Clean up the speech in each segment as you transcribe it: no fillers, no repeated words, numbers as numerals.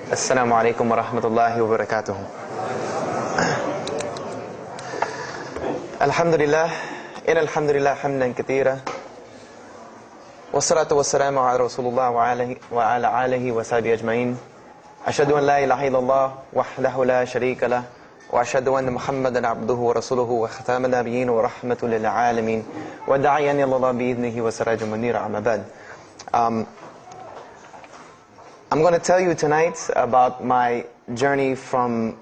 Assalamu alaikum wa rahmatullahi wa barakatuh. Alhamdulillah, alhamdulillah hamdan kathira. Wassalatu wassalamu ala Rasulullah wa ala alihi wa sahbihi ajma'in. Ashhadu an la ilaha illallah wahdahu la sharika lah. Wa ashhadu anna Muhammadan abduhu wa rasuluhu wa khataman nabiyyin wa rahmatul lil alamin. Wa da'iyan ila Allah bi idnihi wa sirajun munira, amma ba'd. I'm going to tell you tonight about my journey from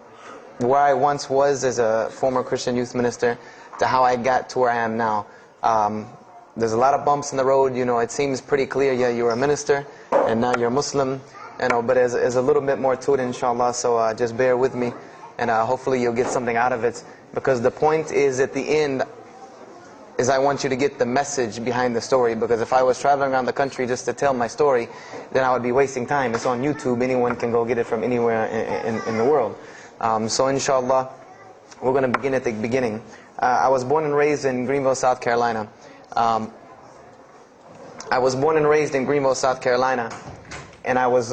where I once was as a former Christian youth minister to how I got to where I am now. There's a lot of bumps in the road. You know, it seems pretty clear, yeah, you're a minister and now you're a Muslim, you know, but there's a little bit more to it, inshallah, so just bear with me and hopefully you'll get something out of it, because the point is, at the end, is I want you to get the message behind the story. Because if I was traveling around the country just to tell my story, then I would be wasting time. It's on YouTube. Anyone can go get it from anywhere in the world. So inshallah, we're going to begin at the beginning. I was born and raised in Greenville, South Carolina. I was born and raised in Greenville, South Carolina. And I was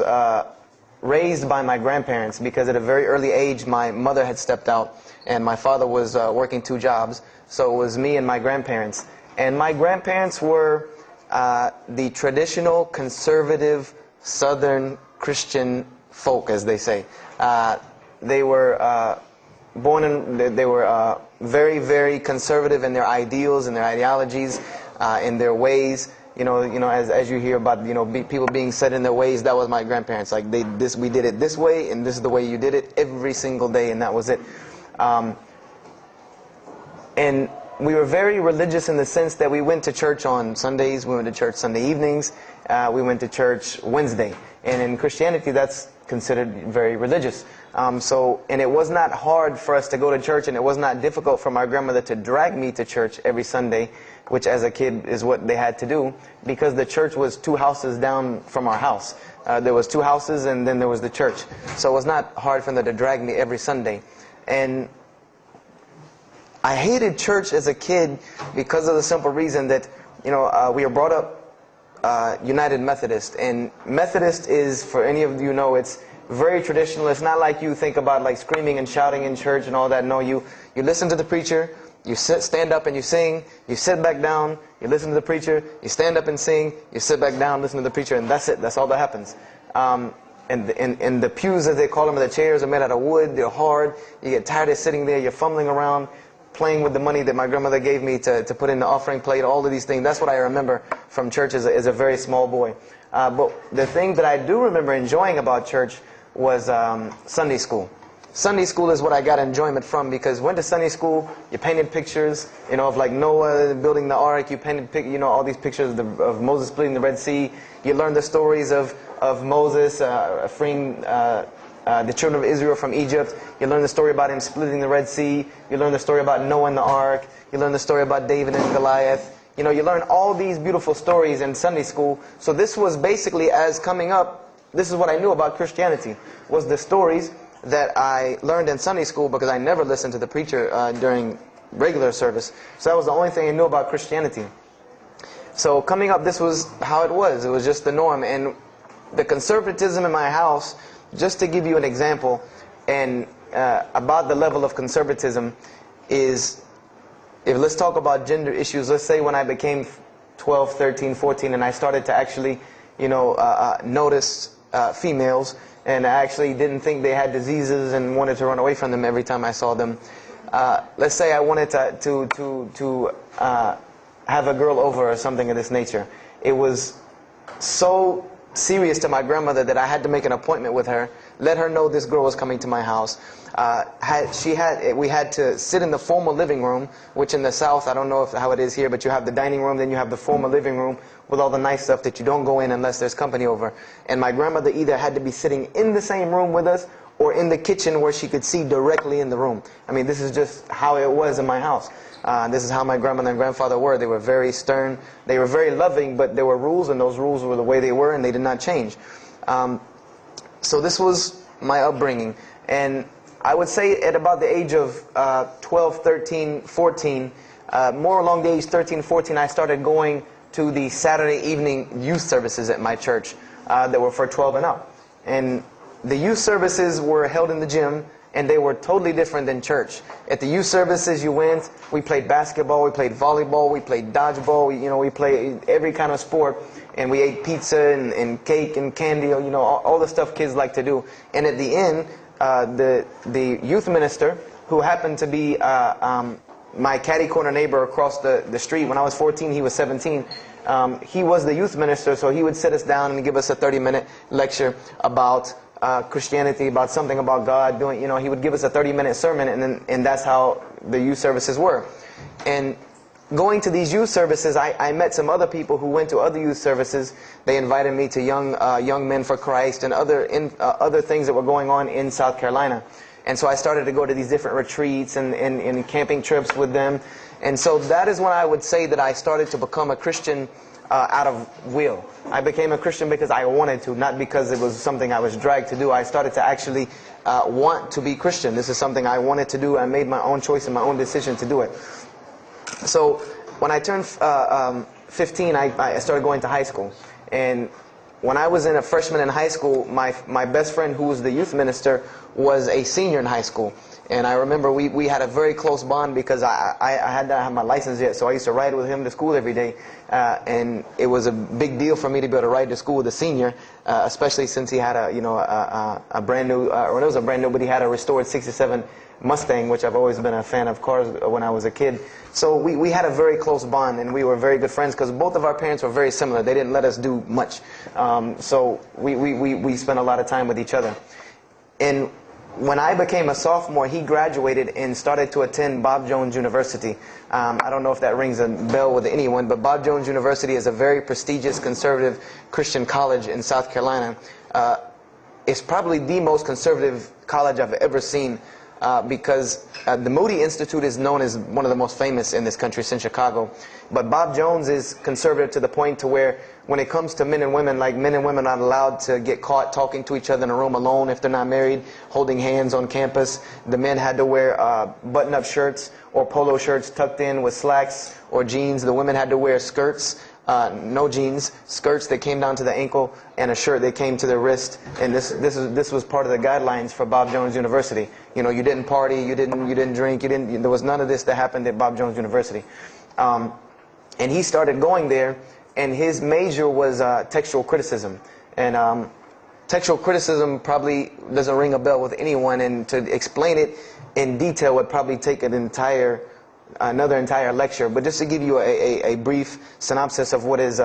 raised by my grandparents, because at a very early age my mother had stepped out and my father was working 2 jobs. So it was me and my grandparents. And my grandparents were the traditional, conservative, Southern Christian folk, as they say. They were they were very, very conservative in their ideals and their ideologies, in their ways. You know, as you hear about, people being set in their ways. That was my grandparents. Like we did it this way, and this is the way you did it every single day, and that was it. And we were very religious in the sense that we went to church on Sundays, we went to church Sunday evenings, we went to church Wednesday. And in Christianity, that's considered very religious. And it was not hard for us to go to church, and it was not difficult for my grandmother to drag me to church every Sunday, which as a kid is what they had to do, because the church was 2 houses down from our house. There was 2 houses, and then there was the church. So it was not hard for them to drag me every Sunday. And I hated church as a kid because of the simple reason that, we were brought up United Methodist. And Methodist is, for any of you know, it's very traditional. It's not like you think about like screaming and shouting in church and all that. No, you listen to the preacher, you stand up and you sing, you sit back down, you listen to the preacher, you stand up and sing, you sit back down, listen to the preacher, and that's it. That's all that happens. And the pews, as they call them, the chairs are made out of wood, they're hard, you get tired of sitting there, you're fumbling around, playing with the money that my grandmother gave me to put in the offering plate, all of these things. That's what I remember from church as a very small boy. But the thing that I do remember enjoying about church was Sunday school. Sunday school is what I got enjoyment from, because went to Sunday school, you painted pictures, of like Noah building the ark, you painted, all these pictures of Moses splitting the Red Sea. You learned the stories of Moses freeing the children of Israel from Egypt. You learn the story about him splitting the Red Sea. You learn the story about Noah and the ark. You learn the story about David and Goliath. You learn all these beautiful stories in Sunday school. So this was basically, as coming up, this is what I knew about Christianity, was the stories that I learned in Sunday school, because I never listened to the preacher during regular service. So that was the only thing I knew about Christianity. So coming up, this was how it was. It was just the norm. And the conservatism in my house, just to give you an example, and about the level of conservatism, is, let's talk about gender issues. Let's say when I became 12, 13, 14, and I started to actually, notice females, and I actually didn't think they had diseases and wanted to run away from them every time I saw them. Let's say I wanted to have a girl over or something of this nature. It was so serious to my grandmother that I had to make an appointment with her, let her know this girl was coming to my house. We had to sit in the formal living room, which in the South, I don't know how it is here, but you have the dining room, then you have the formal living room with all the nice stuff that you don't go in unless there's company over. And my grandmother either had to be sitting in the same room with us or in the kitchen where she could see directly in the room. I mean, this is just how it was in my house. This is how my grandmother and grandfather were. They were very stern. They were very loving, but there were rules, and those rules were the way they were, and they did not change. So this was my upbringing. And I would say at about the age of 12, 13, 14, more along the age 13, 14, I started going to the Saturday evening youth services at my church that were for 12 and up. And the youth services were held in the gym, and they were totally different than church. At the youth services you went, we played basketball, we played volleyball, we played dodgeball, we played every kind of sport, and we ate pizza and cake and candy, all the stuff kids like to do. And at the end, the youth minister, who happened to be my catty corner neighbor across the street. When I was 14, he was 17. He was the youth minister, so he would sit us down and give us a 30-minute lecture about Christianity, about something about God. He would give us a 30-minute sermon, and that's how the youth services were. And going to these youth services, I met some other people who went to other youth services. They invited me to Young Men for Christ and other things that were going on in South Carolina. And so I started to go to these different retreats and camping trips with them. And so that is when I would say that I started to become a Christian out of will. I became a Christian because I wanted to, not because it was something I was dragged to do. I started to actually want to be Christian. This is something I wanted to do. I made my own choice and my own decision to do it. So when I turned 15, I started going to high school. And when I was a freshman in high school, my best friend, who was the youth minister, was a senior in high school. And I remember we had a very close bond because I had not had my license yet, so I used to ride with him to school every day. And it was a big deal for me to be able to ride to school with a senior, especially since he had a brand new, or it was a brand new, but he had a restored '67 Mustang, which I've always been a fan of cars when I was a kid. So we had a very close bond, and we were very good friends because both of our parents were very similar. They didn't let us do much. So we spent a lot of time with each other. And when I became a sophomore, he graduated and started to attend Bob Jones University. I don't know if that rings a bell with anyone, but Bob Jones University is a very prestigious conservative Christian college in South Carolina. It's probably the most conservative college I've ever seen. Because the Moody Institute is known as one of the most famous in this country since Chicago. But Bob Jones is conservative to the point to where when it comes to men and women, like men and women are not allowed to get caught talking to each other in a room alone if they're not married, holding hands on campus. The men had to wear button-up shirts or polo shirts tucked in with slacks or jeans. The women had to wear skirts. No jeans, skirts that came down to the ankle, and a shirt that came to the wrist. And this was part of the guidelines for Bob Jones University. You didn't party, you didn't drink, there was none of this that happened at Bob Jones University. And he started going there, and his major was textual criticism. And textual criticism probably doesn't ring a bell with anyone, and to explain it in detail would probably take another entire lecture. But just to give you a brief synopsis of what is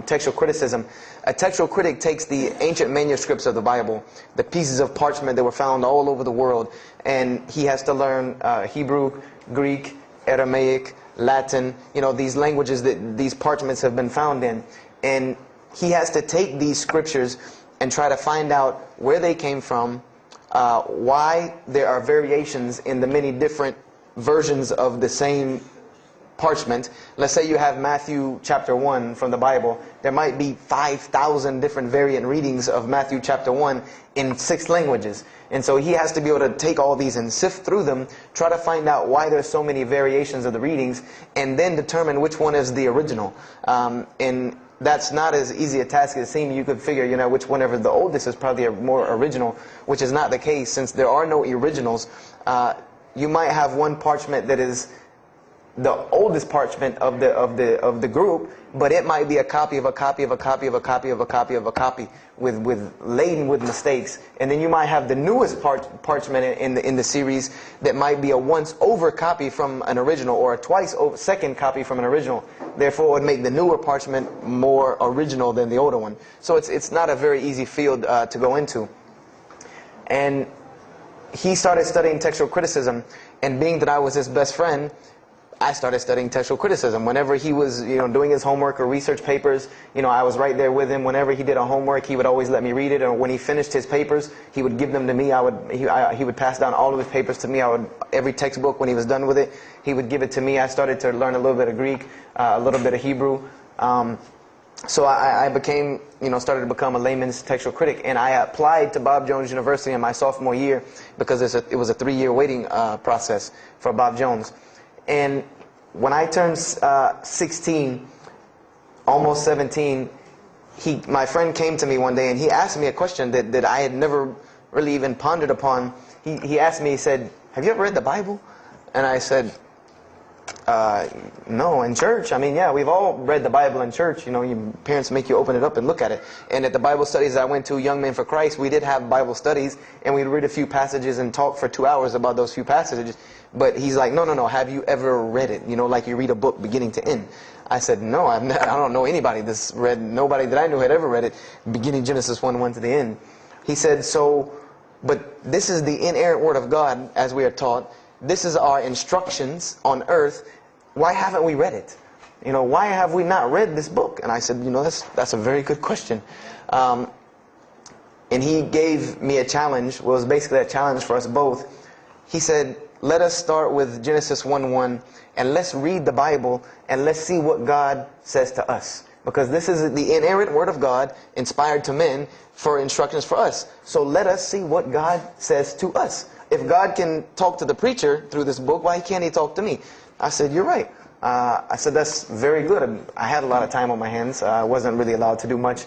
textual criticism. A textual critic takes the ancient manuscripts of the Bible, the pieces of parchment that were found all over the world, and he has to learn Hebrew, Greek, Aramaic, Latin, these languages that these parchments have been found in. And he has to take these scriptures and try to find out where they came from, why there are variations in the many different versions of the same parchment. Let's say you have Matthew chapter 1 from the Bible. There might be 5,000 different variant readings of Matthew chapter 1 in 6 languages. And so he has to be able to take all these and sift through them, try to find out why there's so many variations of the readings, and then determine which one is the original. And that's not as easy a task as it seems. You could figure, which whenever the oldest is probably more original, which is not the case. Since there are no originals, you might have one parchment that is the oldest parchment of the group, but it might be a copy of a copy of a copy of a copy of a copy of a copy laden with mistakes. And then you might have the newest parchment in the series that might be a once over copy from an original, or a twice over second copy from an original. Therefore, it would make the newer parchment more original than the older one. So it's not a very easy field to go into. And he started studying textual criticism, and being that I was his best friend, I started studying textual criticism. Whenever he was, doing his homework or research papers, I was right there with him. Whenever he did a homework, he would always let me read it. Or when he finished his papers, he would give them to me. He would pass down all of his papers to me. Every textbook, when he was done with it, he would give it to me. I started to learn a little bit of Greek, a little bit of Hebrew. So I became, started to become a layman's textual critic, and I applied to Bob Jones University in my sophomore year because it was a 3-year waiting process for Bob Jones. And when I turned 16, almost 17, my friend came to me one day and he asked me a question that I had never really even pondered upon. He asked me, he said, "Have you ever read the Bible?" And I said, no, in church. I mean, yeah, we've all read the Bible in church. You know, your parents make you open it up and look at it. And at the Bible studies I went to, Young Men for Christ, we did have Bible studies, and we'd read a few passages and talk for 2 hours about those few passages. But he's like, no, have you ever read it? You know, like you read a book beginning to end. I said, no, I don't know anybody that's read, nobody that I knew had ever read it, beginning Genesis 1:1 to the end. He said, but this is the inerrant Word of God, as we are taught. This is our instructions on earth. Why haven't we read it? You know, why have we not read this book? And I said, you know, that's a very good question. And he gave me a challenge. Well, it was basically a challenge for us both. He said, let us start with Genesis 1:1 and let's read the Bible and let's see what God says to us. Because this is the inerrant Word of God, inspired to men for instructions for us. So let us see what God says to us. If God can talk to the preacher through this book, why can't He talk to me? I said, you're right. I said, that's very good. I had a lot of time on my hands. I wasn't really allowed to do much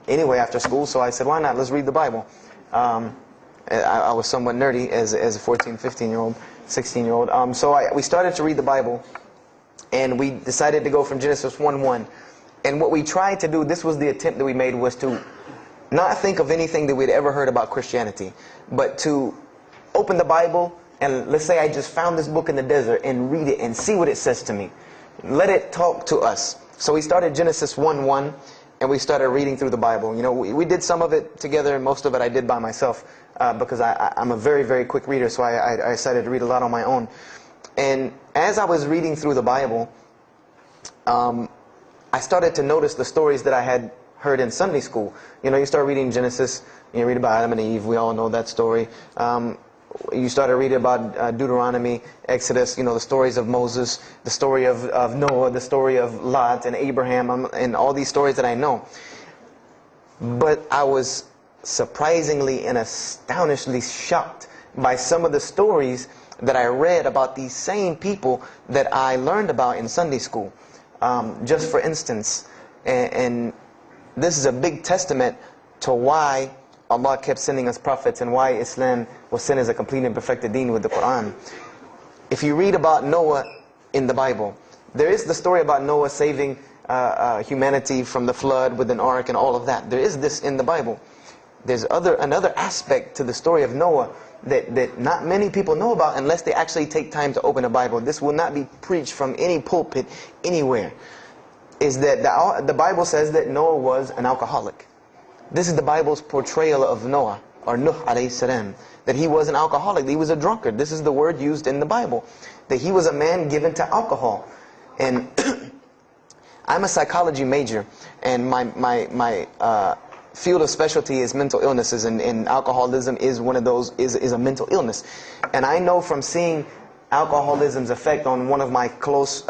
anyway after school. So I said, why not? Let's read the Bible. I was somewhat nerdy as a 14, 15-year-old, 16-year-old. So we started to read the Bible. And we decided to go from Genesis 1:1. And what we tried to do, this was the attempt that we made, was to not think of anything that we'd ever heard about Christianity, but to open the Bible and let's say I just found this book in the desert and read it and see what it says to me. Let it talk to us. So we started Genesis 1:1 and we started reading through the Bible. You know, we did some of it together and most of it I did by myself because I'm a very, very quick reader, so I decided to read a lot on my own. And as I was reading through the Bible, I started to notice the stories that I had heard in Sunday school. You know, you start reading Genesis, you read about Adam and Eve, we all know that story. You started reading about Deuteronomy, Exodus, you know, the stories of Moses, the story of Noah, the story of Lot and Abraham, and all these stories that I know. But I was surprisingly and astonishingly shocked by some of the stories that I read about these same people that I learned about in Sunday school. Just for instance, and this is a big testament to why Allah kept sending us prophets and why Islam was sent as a complete and perfected deen with the Quran. If you read about Noah in the Bible, there is the story about Noah saving humanity from the flood with an ark and all of that. There is this in the Bible. There's another aspect to the story of Noah that not many people know about unless they actually take time to open a Bible. This will not be preached from any pulpit anywhere. Is that the Bible says that Noah was an alcoholic. This is the Bible's portrayal of Noah, or Nuh alayhi salam, that he was an alcoholic, that he was a drunkard. This is the word used in the Bible, that he was a man given to alcohol. And I'm a psychology major, and my field of specialty is mental illnesses, and alcoholism is one of those, is a mental illness. And I know from seeing alcoholism's effect on one of my close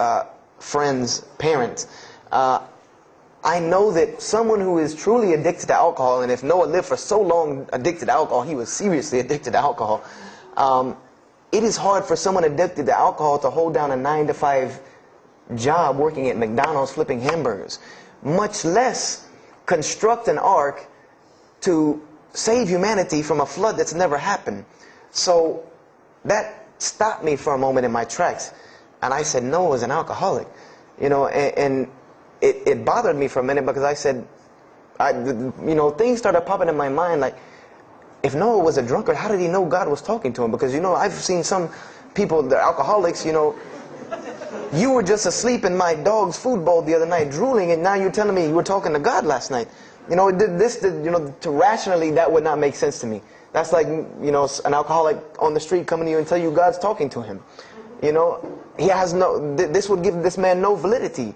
friends' parents, I know that someone who is truly addicted to alcohol, and if Noah lived for so long addicted to alcohol, he was seriously addicted to alcohol. It is hard for someone addicted to alcohol to hold down a 9-to-5 job working at McDonald's flipping hamburgers, much less construct an ark to save humanity from a flood that's never happened. So that stopped me for a moment in my tracks, and I said, Noah was an alcoholic, you know, and it bothered me for a minute because I said, you know, things started popping in my mind like, if Noah was a drunkard, how did he know God was talking to him? Because, you know, I've seen some people, they're alcoholics, you know, you were just asleep in my dog's food bowl the other night drooling, and now you're telling me you were talking to God last night. You know, you know, to rationally, that would not make sense to me. That's like, you know, an alcoholic on the street coming to you and tell you God's talking to him. You know, he has no, this would give this man no validity.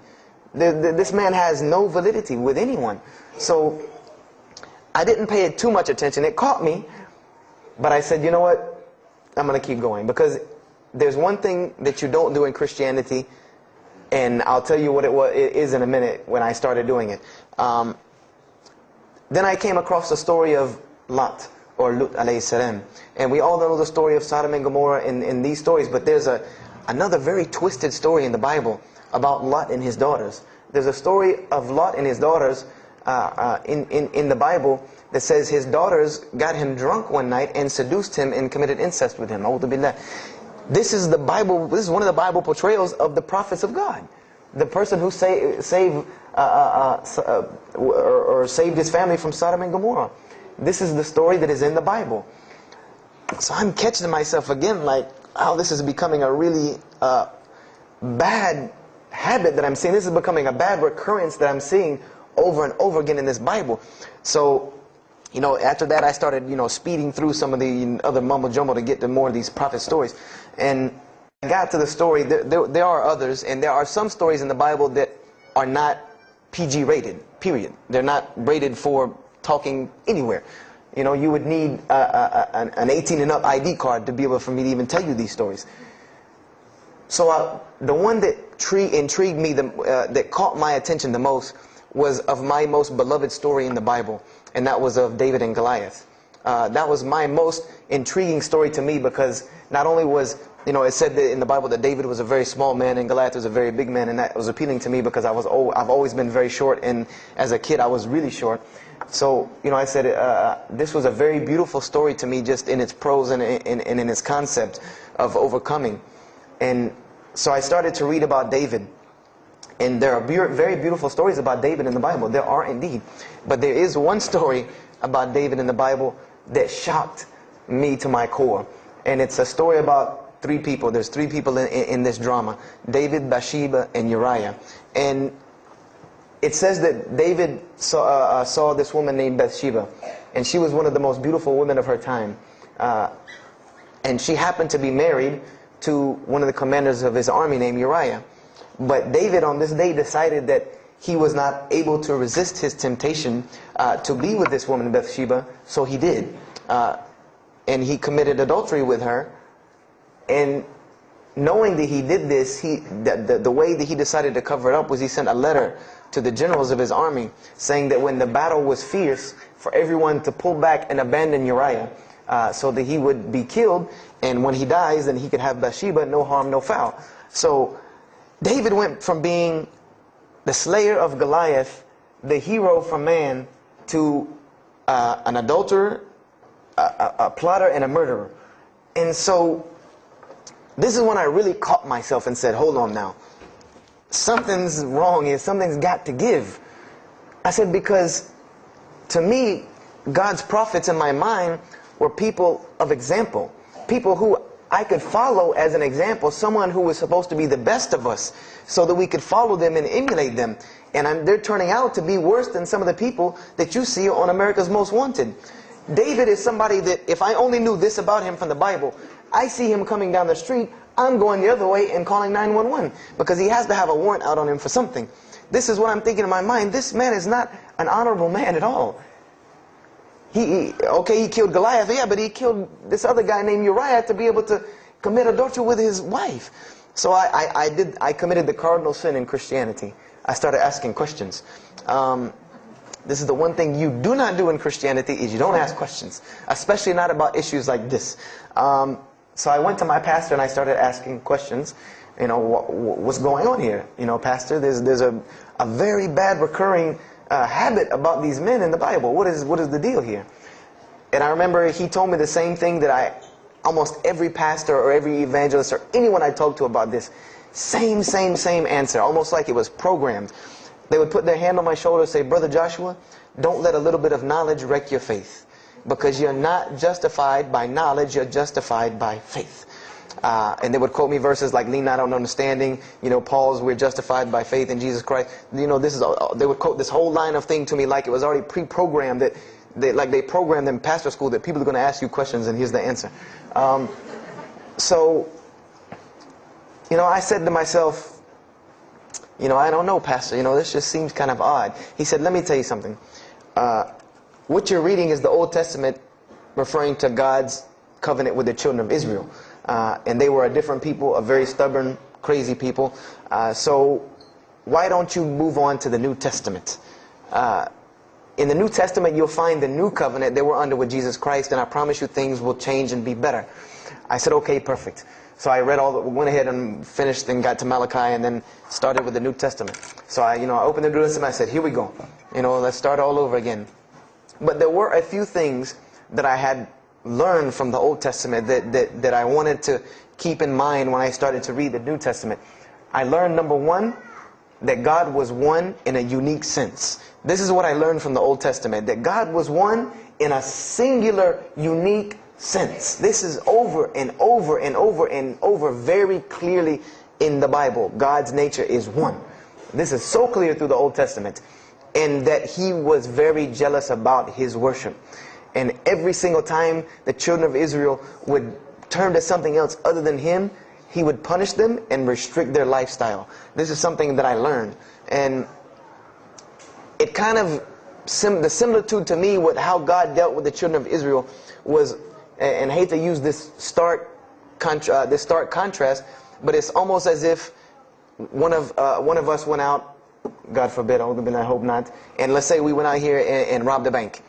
This man has no validity with anyone. So I didn't pay it too much attention. It caught me, but I said, you know what, I'm going to keep going, because there's one thing that you don't do in Christianity, and I'll tell you what it is in a minute when I started doing it. Then I came across the story of Lot, or Lut alayhi salam. And we all know the story of Sodom and Gomorrah in these stories, but there's another very twisted story in the Bible about Lot and his daughters. There's a story of Lot and his daughters in the Bible that says his daughters got him drunk one night and seduced him and committed incest with him. A'udhu billah. This is the Bible. This is one of the Bible portrayals of the prophets of God. The person who saved his family from Sodom and Gomorrah. This is the story that is in the Bible. So I'm catching myself again, like, how this is becoming a really bad habit that I'm seeing. This is becoming a bad recurrence that I'm seeing over and over again in this Bible. So, you know, after that I started, you know, speeding through some of the other mumbo jumbo to get to more of these prophet stories. And I got to the story, there are others, and there are some stories in the Bible that are not PG rated, period. They're not rated for talking anywhere. You know, you would need an 18 and up ID card to be able for me to even tell you these stories. So the one that intrigued me, that caught my attention the most, was of my most beloved story in the Bible, and that was of David and Goliath. That was my most intriguing story to me, because not only was, you know, it said that in the Bible that David was a very small man and Goliath was a very big man, and that was appealing to me because I've always been very short, and as a kid I was really short. So, you know, I said this was a very beautiful story to me, just in its prose and in its concept of overcoming. And so I started to read about David. And there are very beautiful stories about David in the Bible. There are indeed. But there is one story about David in the Bible that shocked me to my core. And it's a story about three people. There's three people in this drama: David, Bathsheba, and Uriah. And it says that David saw this woman named Bathsheba. And she was one of the most beautiful women of her time. And she happened to be married to one of the commanders of his army named Uriah. But David on this day decided that he was not able to resist his temptation to be with this woman Bathsheba, so he did. And he committed adultery with her. And knowing that he did this, the way that he decided to cover it up was he sent a letter to the generals of his army saying that when the battle was fierce, for everyone to pull back and abandon Uriah so that he would be killed, and when he dies then he could have Bathsheba, no harm, no foul. So David went from being the slayer of Goliath, the hero from man, to an adulterer, a plotter, and a murderer. And so this is when I really caught myself and said, hold on now. Something's wrong here. Something's got to give. I said, because to me, God's prophets in my mind were people of example. People who I could follow as an example. Someone who was supposed to be the best of us, so that we could follow them and emulate them. And they're turning out to be worse than some of the people that you see on America's Most Wanted. David is somebody that if I only knew this about him from the Bible, I see him coming down the street, I'm going the other way and calling 911, because he has to have a warrant out on him for something. This is what I'm thinking in my mind. This man is not an honorable man at all. Okay, he killed Goliath, yeah, but he killed this other guy named Uriah to be able to commit adultery with his wife. So I committed the cardinal sin in Christianity. I started asking questions. This is the one thing you do not do in Christianity, is you don't ask questions, especially not about issues like this. So I went to my pastor and I started asking questions. You know, what's going on here? You know, pastor, there's a very bad recurring habit about these men in the Bible. What is the deal here? And I remember he told me the same thing that almost every pastor or every evangelist or anyone I talked to about this, same answer, almost like it was programmed. They would put their hand on my shoulder and say, Brother Joshua, don't let a little bit of knowledge wreck your faith. Because you're not justified by knowledge, you're justified by faith. And they would quote me verses like, lean not on understanding, you know, Paul's, we're justified by faith in Jesus Christ. You know, they would quote this whole line of thing to me like it was already pre-programmed, that they programmed in pastor school that people are going to ask you questions and here's the answer. So, you know, I said to myself, you know, I don't know, pastor, you know, this just seems kind of odd. He said, let me tell you something. What you're reading is the Old Testament referring to God's covenant with the children of Israel. And they were a different people, a very stubborn, crazy people. So why don't you move on to the New Testament? In the New Testament, you'll find the new covenant they were under with Jesus Christ, and I promise you things will change and be better. I said, okay, perfect. So I went ahead and finished and got to Malachi and then started with the New Testament. So I opened the New Testament. I said, here we go. Let's start all over again. But there were a few things that I had learned from the Old Testament that I wanted to keep in mind when I started to read the New Testament. I learned, number one, that God was one in a unique sense. This is what I learned from the Old Testament, that God was one in a singular, unique sense. This is over and over and over and over very clearly in the Bible. God's nature is one. This is so clear through the Old Testament. And that He was very jealous about His worship. And every single time the children of Israel would turn to something else other than Him, He would punish them and restrict their lifestyle. This is something that I learned. And it kind of, the similitude to me with how God dealt with the children of Israel was, and I hate to use this stark contrast, but it's almost as if one of us went out, God forbid, I hope not, and let's say we went out here and robbed a bank.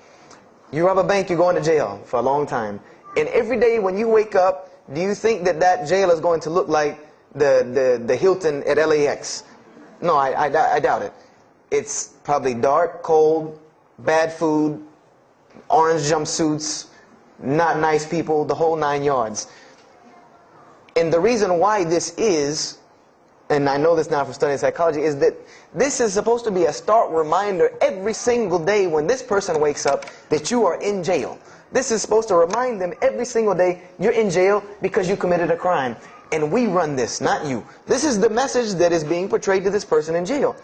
You rob a bank, you're going to jail for a long time. And every day when you wake up, do you think that jail is going to look like the Hilton at LAX? No, I doubt it. It's probably dark, cold, bad food, orange jumpsuits, not nice people, the whole 9 yards. And the reason why this is, and I know this now from studying psychology, is that this is supposed to be a stark reminder every single day when this person wakes up that you are in jail. This is supposed to remind them every single day you're in jail because you committed a crime. And we run this, not you. This is the message that is being portrayed to this person in jail.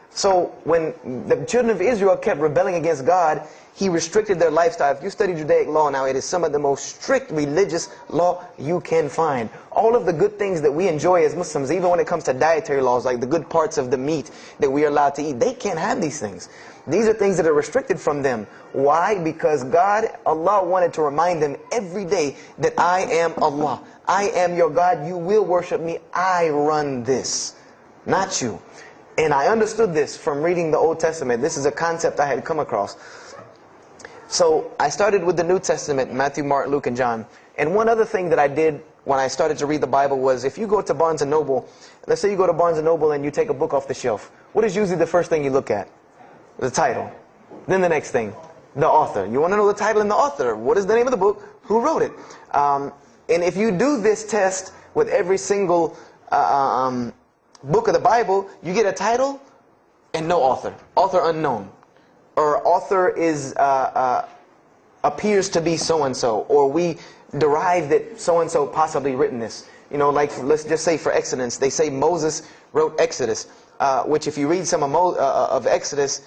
So when the children of Israel kept rebelling against God, He restricted their lifestyle. If you study Judaic law now, it is some of the most strict religious law you can find. All of the good things that we enjoy as Muslims, even when it comes to dietary laws, like the good parts of the meat that we are allowed to eat, they can't have these things. These are things that are restricted from them. Why? Because God, Allah, wanted to remind them every day that I am Allah. I am your God. You will worship me. I run this, not you. And I understood this from reading the Old Testament. This is a concept I had come across. So I started with the New Testament, Matthew, Mark, Luke, and John. And one other thing that I did when I started to read the Bible was, if you go to Barnes & Noble, let's say you go to Barnes & Noble and you take a book off the shelf, what is usually the first thing you look at? The title. Then the next thing, the author. You want to know the title and the author. What is the name of the book? Who wrote it? And if you do this test with every single book of the Bible, you get a title and no author. Author unknown. Or author is appears to be so-and-so. Or we derive that so-and-so possibly written this. Like let's just say for Exodus, they say Moses wrote Exodus. Which if you read some of Exodus,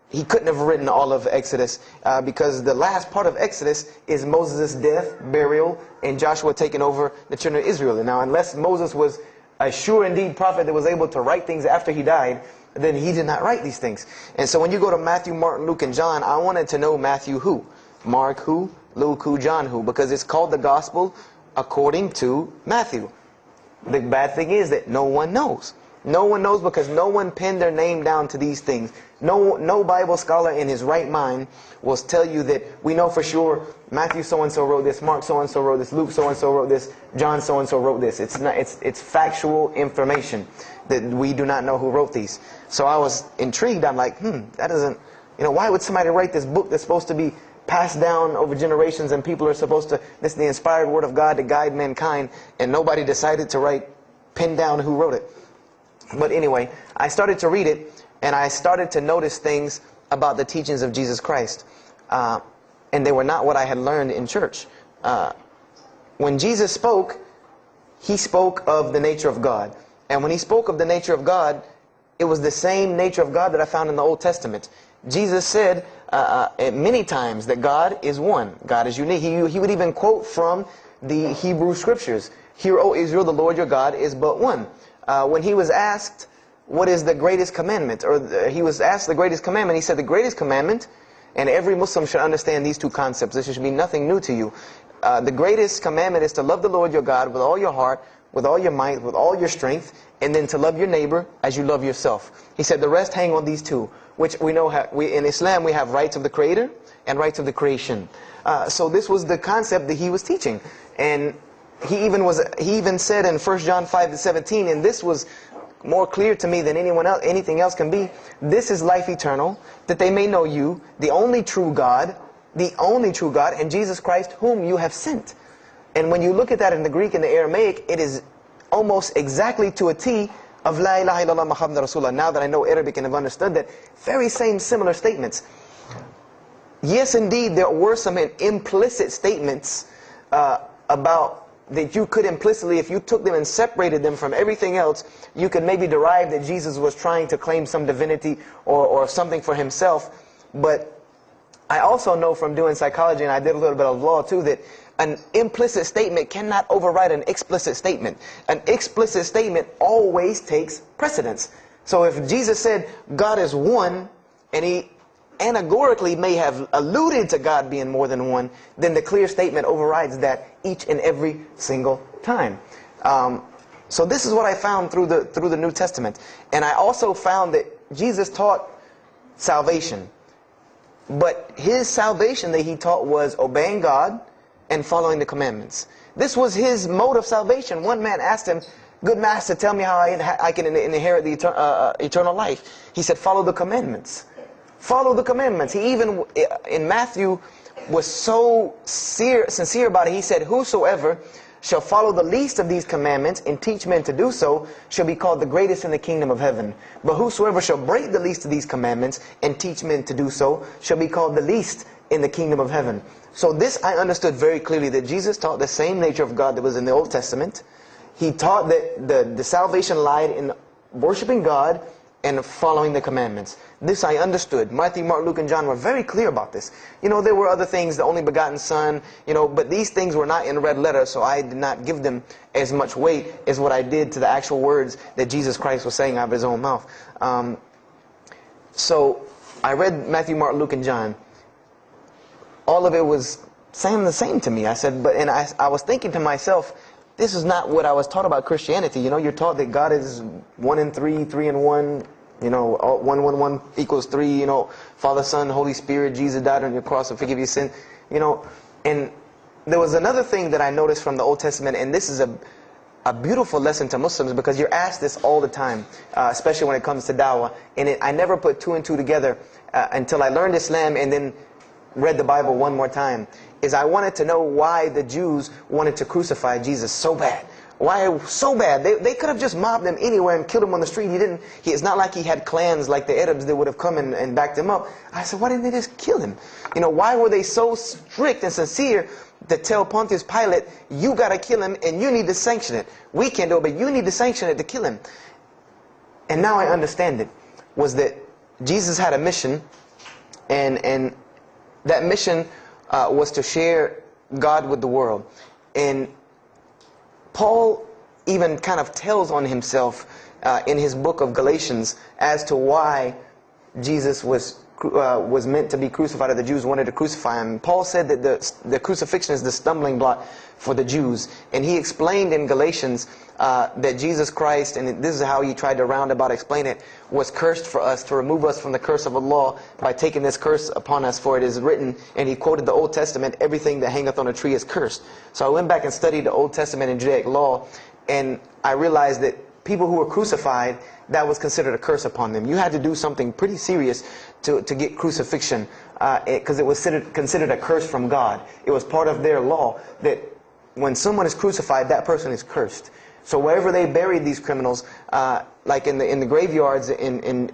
he couldn't have written all of Exodus because the last part of Exodus is Moses' death, burial, and Joshua taking over the children of Israel. And now unless Moses was a sure indeed prophet that was able to write things after he died, then he did not write these things. And so when you go to Matthew, Mark, Luke, and John, I wanted to know Matthew who, Mark who, Luke who, John who, because it's called the Gospel according to Matthew. The bad thing is that no one knows. No one knows because no one penned their name down to these things. No Bible scholar in his right mind will tell you that we know for sure Matthew so-and-so wrote this, Mark so-and-so wrote this, Luke so-and-so wrote this, John so-and-so wrote this. It's factual information that we do not know who wrote these. So I was intrigued. I'm like, that doesn't, why would somebody write this book that's supposed to be passed down over generations and people are supposed to, this is the inspired word of God to guide mankind, and nobody decided to pin down who wrote it. But anyway, I started to read it, and I started to notice things about the teachings of Jesus Christ. And they were not what I had learned in church. When Jesus spoke, He spoke of the nature of God. And when He spoke of the nature of God, it was the same nature of God that I found in the Old Testament. Jesus said many times that God is one. God is unique. He would even quote from the Hebrew Scriptures. Hear, O Israel, the Lord your God is but one. When He was asked, what is the greatest commandment? Or He was asked the greatest commandment. He said the greatest commandment, and every Muslim should understand these two concepts. This should be nothing new to you. The greatest commandment is to love the Lord your God with all your heart, with all your might, with all your strength, and then to love your neighbor as you love yourself. He said the rest hang on these two, which we know in Islam we have rights of the Creator and rights of the creation. So this was the concept that He was teaching. And he even said in 1 John 5:17, and this was more clear to me than anything else can be, this is life eternal, that they may know you, the only true God, and Jesus Christ, whom you have sent. And when you look at that in the Greek and the Aramaic, it is almost exactly to a T of La ilaha illallah Muhammad Rasulullah. Now that I know Arabic and have understood that, very same similar statements. Yes, indeed, there were some implicit statements about that you could implicitly, if you took them and separated them from everything else, you could maybe derive that Jesus was trying to claim some divinity or something for himself. But I also know from doing psychology, and I did a little bit of law too, that an implicit statement cannot override an explicit statement. An explicit statement always takes precedence. So if Jesus said God is one, and he anagorically may have alluded to God being more than one, then the clear statement overrides that each and every single time. So this is what I found through the New Testament. And I also found that Jesus taught salvation. But his salvation that he taught was obeying God and following the commandments. This was his mode of salvation. One man asked him, "Good master, tell me how I can inherit the eternal life." He said, "Follow the commandments." Follow the commandments. He even, in Matthew, was so sincere about it. He said, "Whosoever shall follow the least of these commandments and teach men to do so shall be called the greatest in the kingdom of heaven. But whosoever shall break the least of these commandments and teach men to do so shall be called the least in the kingdom of heaven." So this I understood very clearly, that Jesus taught the same nature of God that was in the Old Testament. He taught that the salvation lied in worshiping God and following the commandments. This I understood. Matthew, Mark, Luke, and John were very clear about this. You know, there were other things, the only begotten Son, you know, but these things were not in red letter, so I did not give them as much weight as what I did to the actual words that Jesus Christ was saying out of his own mouth. So I read Matthew, Mark, Luke, and John. All of it was saying the same to me. I said, and I was thinking to myself, this is not what I was taught about Christianity. You know, you're taught that God is 1 in 3, 3 in 1. You know, 1, 1, 1 equals 3. You know, Father, Son, Holy Spirit. Jesus died on your cross to forgive your sin. You know, and there was another thing that I noticed from the Old Testament, and this is a beautiful lesson to Muslims, because you're asked this all the time, especially when it comes to dawah. And I never put 2 and 2 together until I learned Islam and then read the Bible one more time. Is I wanted to know why the Jews wanted to crucify Jesus so bad. Why so bad? They could have just mobbed him anywhere and killed him on the street. It's not like he had clans like the Arabs that would have come and backed him up. I said, why didn't they just kill him? You know, why were they so strict and sincere to tell Pontius Pilate, you got to kill him and you need to sanction it? We can't do it, but you need to sanction it to kill him. And now I understand it. Was that Jesus had a mission, and that mission was to share God with the world. And Paul even kind of tells on himself in his book of Galatians as to why Jesus was meant to be crucified, or the Jews wanted to crucify him. Paul said that the crucifixion is the stumbling block for the Jews. And he explained in Galatians that Jesus Christ, and this is how he tried to roundabout explain it, was cursed for us, to remove us from the curse of the law by taking this curse upon us. For it is written, and he quoted the Old Testament, everything that hangeth on a tree is cursed. So I went back and studied the Old Testament and Judaic law, and I realized that people who were crucified, that was considered a curse upon them. You had to do something pretty serious to get crucifixion, because it was considered a curse from God. It was part of their law that when someone is crucified, that person is cursed. So wherever they buried these criminals, like in the graveyards in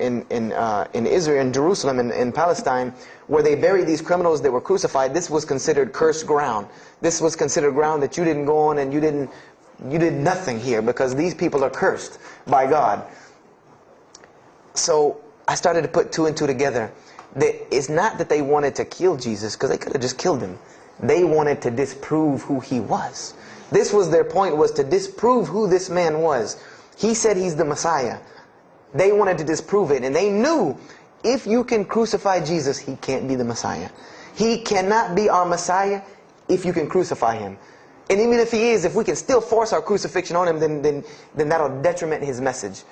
Israel, in Jerusalem, in Palestine, where they buried these criminals that were crucified, this was considered cursed ground. This was considered ground that you didn't go on, and you did nothing here, because these people are cursed by God. So I started to put 2 and 2 together. It's not that they wanted to kill Jesus, because they could have just killed him. They wanted to disprove who he was. This was their point, was to disprove who this man was. He said he's the Messiah. They wanted to disprove it, and they knew if you can crucify Jesus, he can't be the Messiah. He cannot be our Messiah if you can crucify him. And even if he is, if we can still force our crucifixion on him, then that'll detriment his message.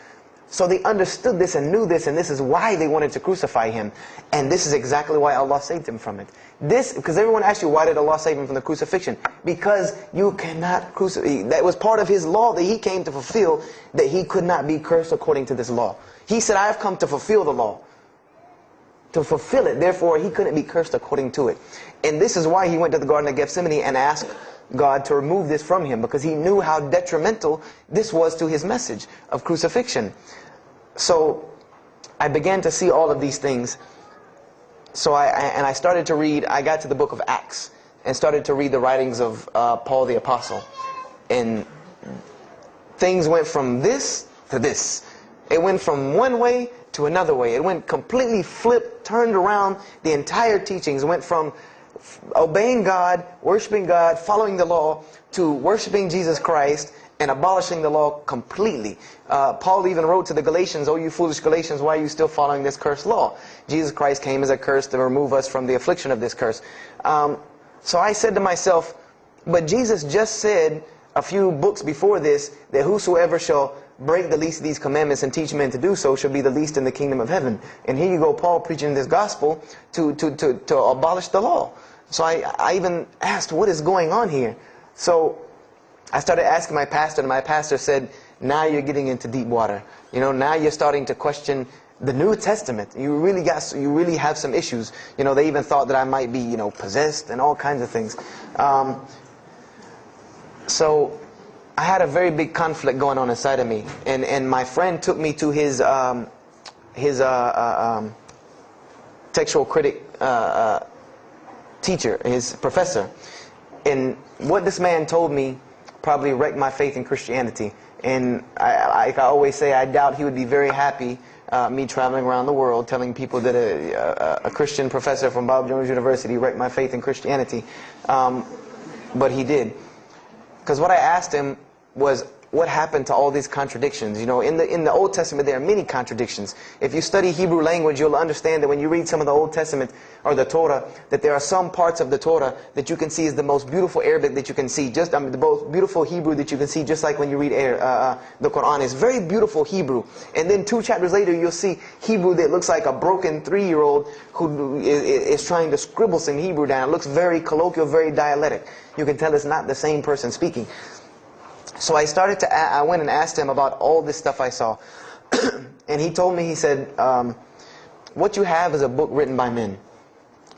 So they understood this and knew this, and this is why they wanted to crucify him. And this is exactly why Allah saved him from it. Because everyone asks you, why did Allah save him from the crucifixion? Because you cannot crucify. That was part of his law that he came to fulfill, that he could not be cursed according to this law. He said, I have come to fulfill the law. To fulfill it. Therefore, he couldn't be cursed according to it. And this is why he went to the Garden of Gethsemane and asked God to remove this from him, because he knew how detrimental this was to his message of crucifixion. So I began to see all of these things. So I started to read. I got to the book of Acts and started to read the writings of Paul the Apostle. And things went from this to this. It went from one way to another way. It went completely flipped, turned around. The entire teachings went from obeying God, worshiping God, following the law, to worshiping Jesus Christ and abolishing the law completely. Paul even wrote to the Galatians, "Oh, you foolish Galatians, why are you still following this cursed law?" Jesus Christ came as a curse to remove us from the affliction of this curse. So I said to myself, but Jesus just said a few books before this that whosoever shall break the least of these commandments and teach men to do so shall be the least in the kingdom of heaven. And here you go, Paul preaching this gospel to abolish the law. So I even asked, what is going on here? So I started asking my pastor, and my pastor said, now you're getting into deep water. You know, now you're starting to question the New Testament. You really have some issues. You know, they even thought that I might be, possessed and all kinds of things. So I had a very big conflict going on inside of me, and my friend took me to his textual critic teacher, his professor. And what this man told me probably wrecked my faith in Christianity. And I always say, I doubt he would be very happy me traveling around the world telling people that a Christian professor from Bob Jones University wrecked my faith in Christianity. But he did. Because what I asked him was, what happened to all these contradictions? You know, in the Old Testament there are many contradictions. If you study Hebrew language, you'll understand that when you read some of the Old Testament or the Torah, that there are some parts of the Torah that you can see is the most beautiful Arabic that you can see, the most beautiful Hebrew that you can see, just like when you read the Quran. It's very beautiful Hebrew. And then 2 chapters later, you'll see Hebrew that looks like a broken 3-year-old who is trying to scribble some Hebrew down. It looks very colloquial, very dialectic. You can tell it's not the same person speaking. So I went and asked him about all this stuff I saw. And he told me, he said, what you have is a book written by men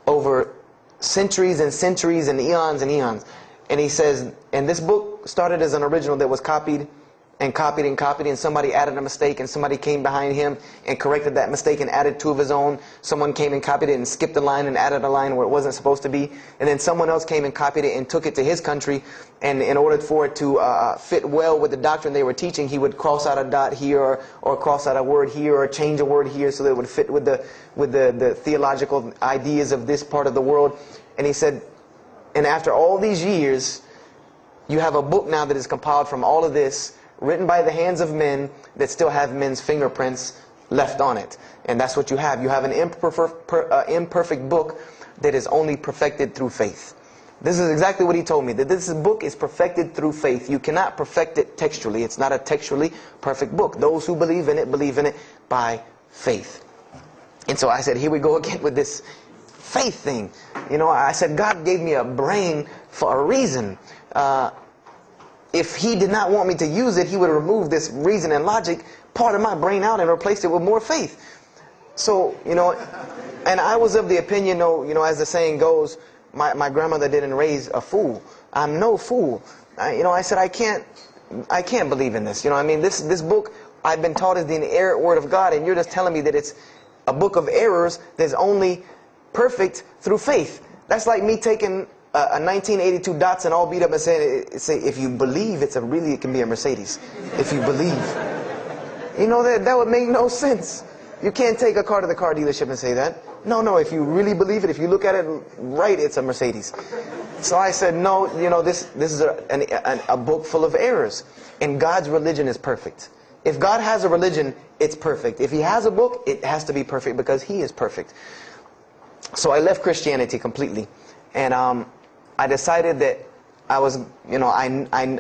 over centuries and centuries and eons and eons. And he says, and this book started as an original that was copied and copied and copied, and somebody added a mistake, and somebody came behind him and corrected that mistake and added 2 of his own. Someone came and copied it and skipped a line and added a line where it wasn't supposed to be. And then someone else came and copied it and took it to his country, and in order for it to fit well with the doctrine they were teaching, he would cross out a dot here or cross out a word here or change a word here so that it would fit with the theological ideas of this part of the world. And he said, and after all these years, you have a book now that is compiled from all of this, written by the hands of men that still have men's fingerprints left on it. And that's what you have. You have an imperfect book that is only perfected through faith. This is exactly what he told me, that this book is perfected through faith. You cannot perfect it textually. It's not a textually perfect book. Those who believe in it by faith. And so I said, here we go again with this faith thing. You know, I said, God gave me a brain for a reason. If he did not want me to use it, he would remove this reason and logic part of my brain out and replace it with more faith. So, and I was of the opinion, as the saying goes, my grandmother didn't raise a fool. I'm no fool. I said, I can't believe in this. This book I've been taught is the inerrant word of God, and you're just telling me that it's a book of errors that's only perfect through faith. That's like me taking a 1982 Datsun all beat up and say, if you believe, it can be a Mercedes. If you believe. That would make no sense. You can't take a car to the car dealership and say that. No, if you really believe it, if you look at it right, it's a Mercedes. So I said, no, this is a book full of errors. And God's religion is perfect. If God has a religion, it's perfect. If he has a book, it has to be perfect because he is perfect. So I left Christianity completely. And I decided that I was, you know, I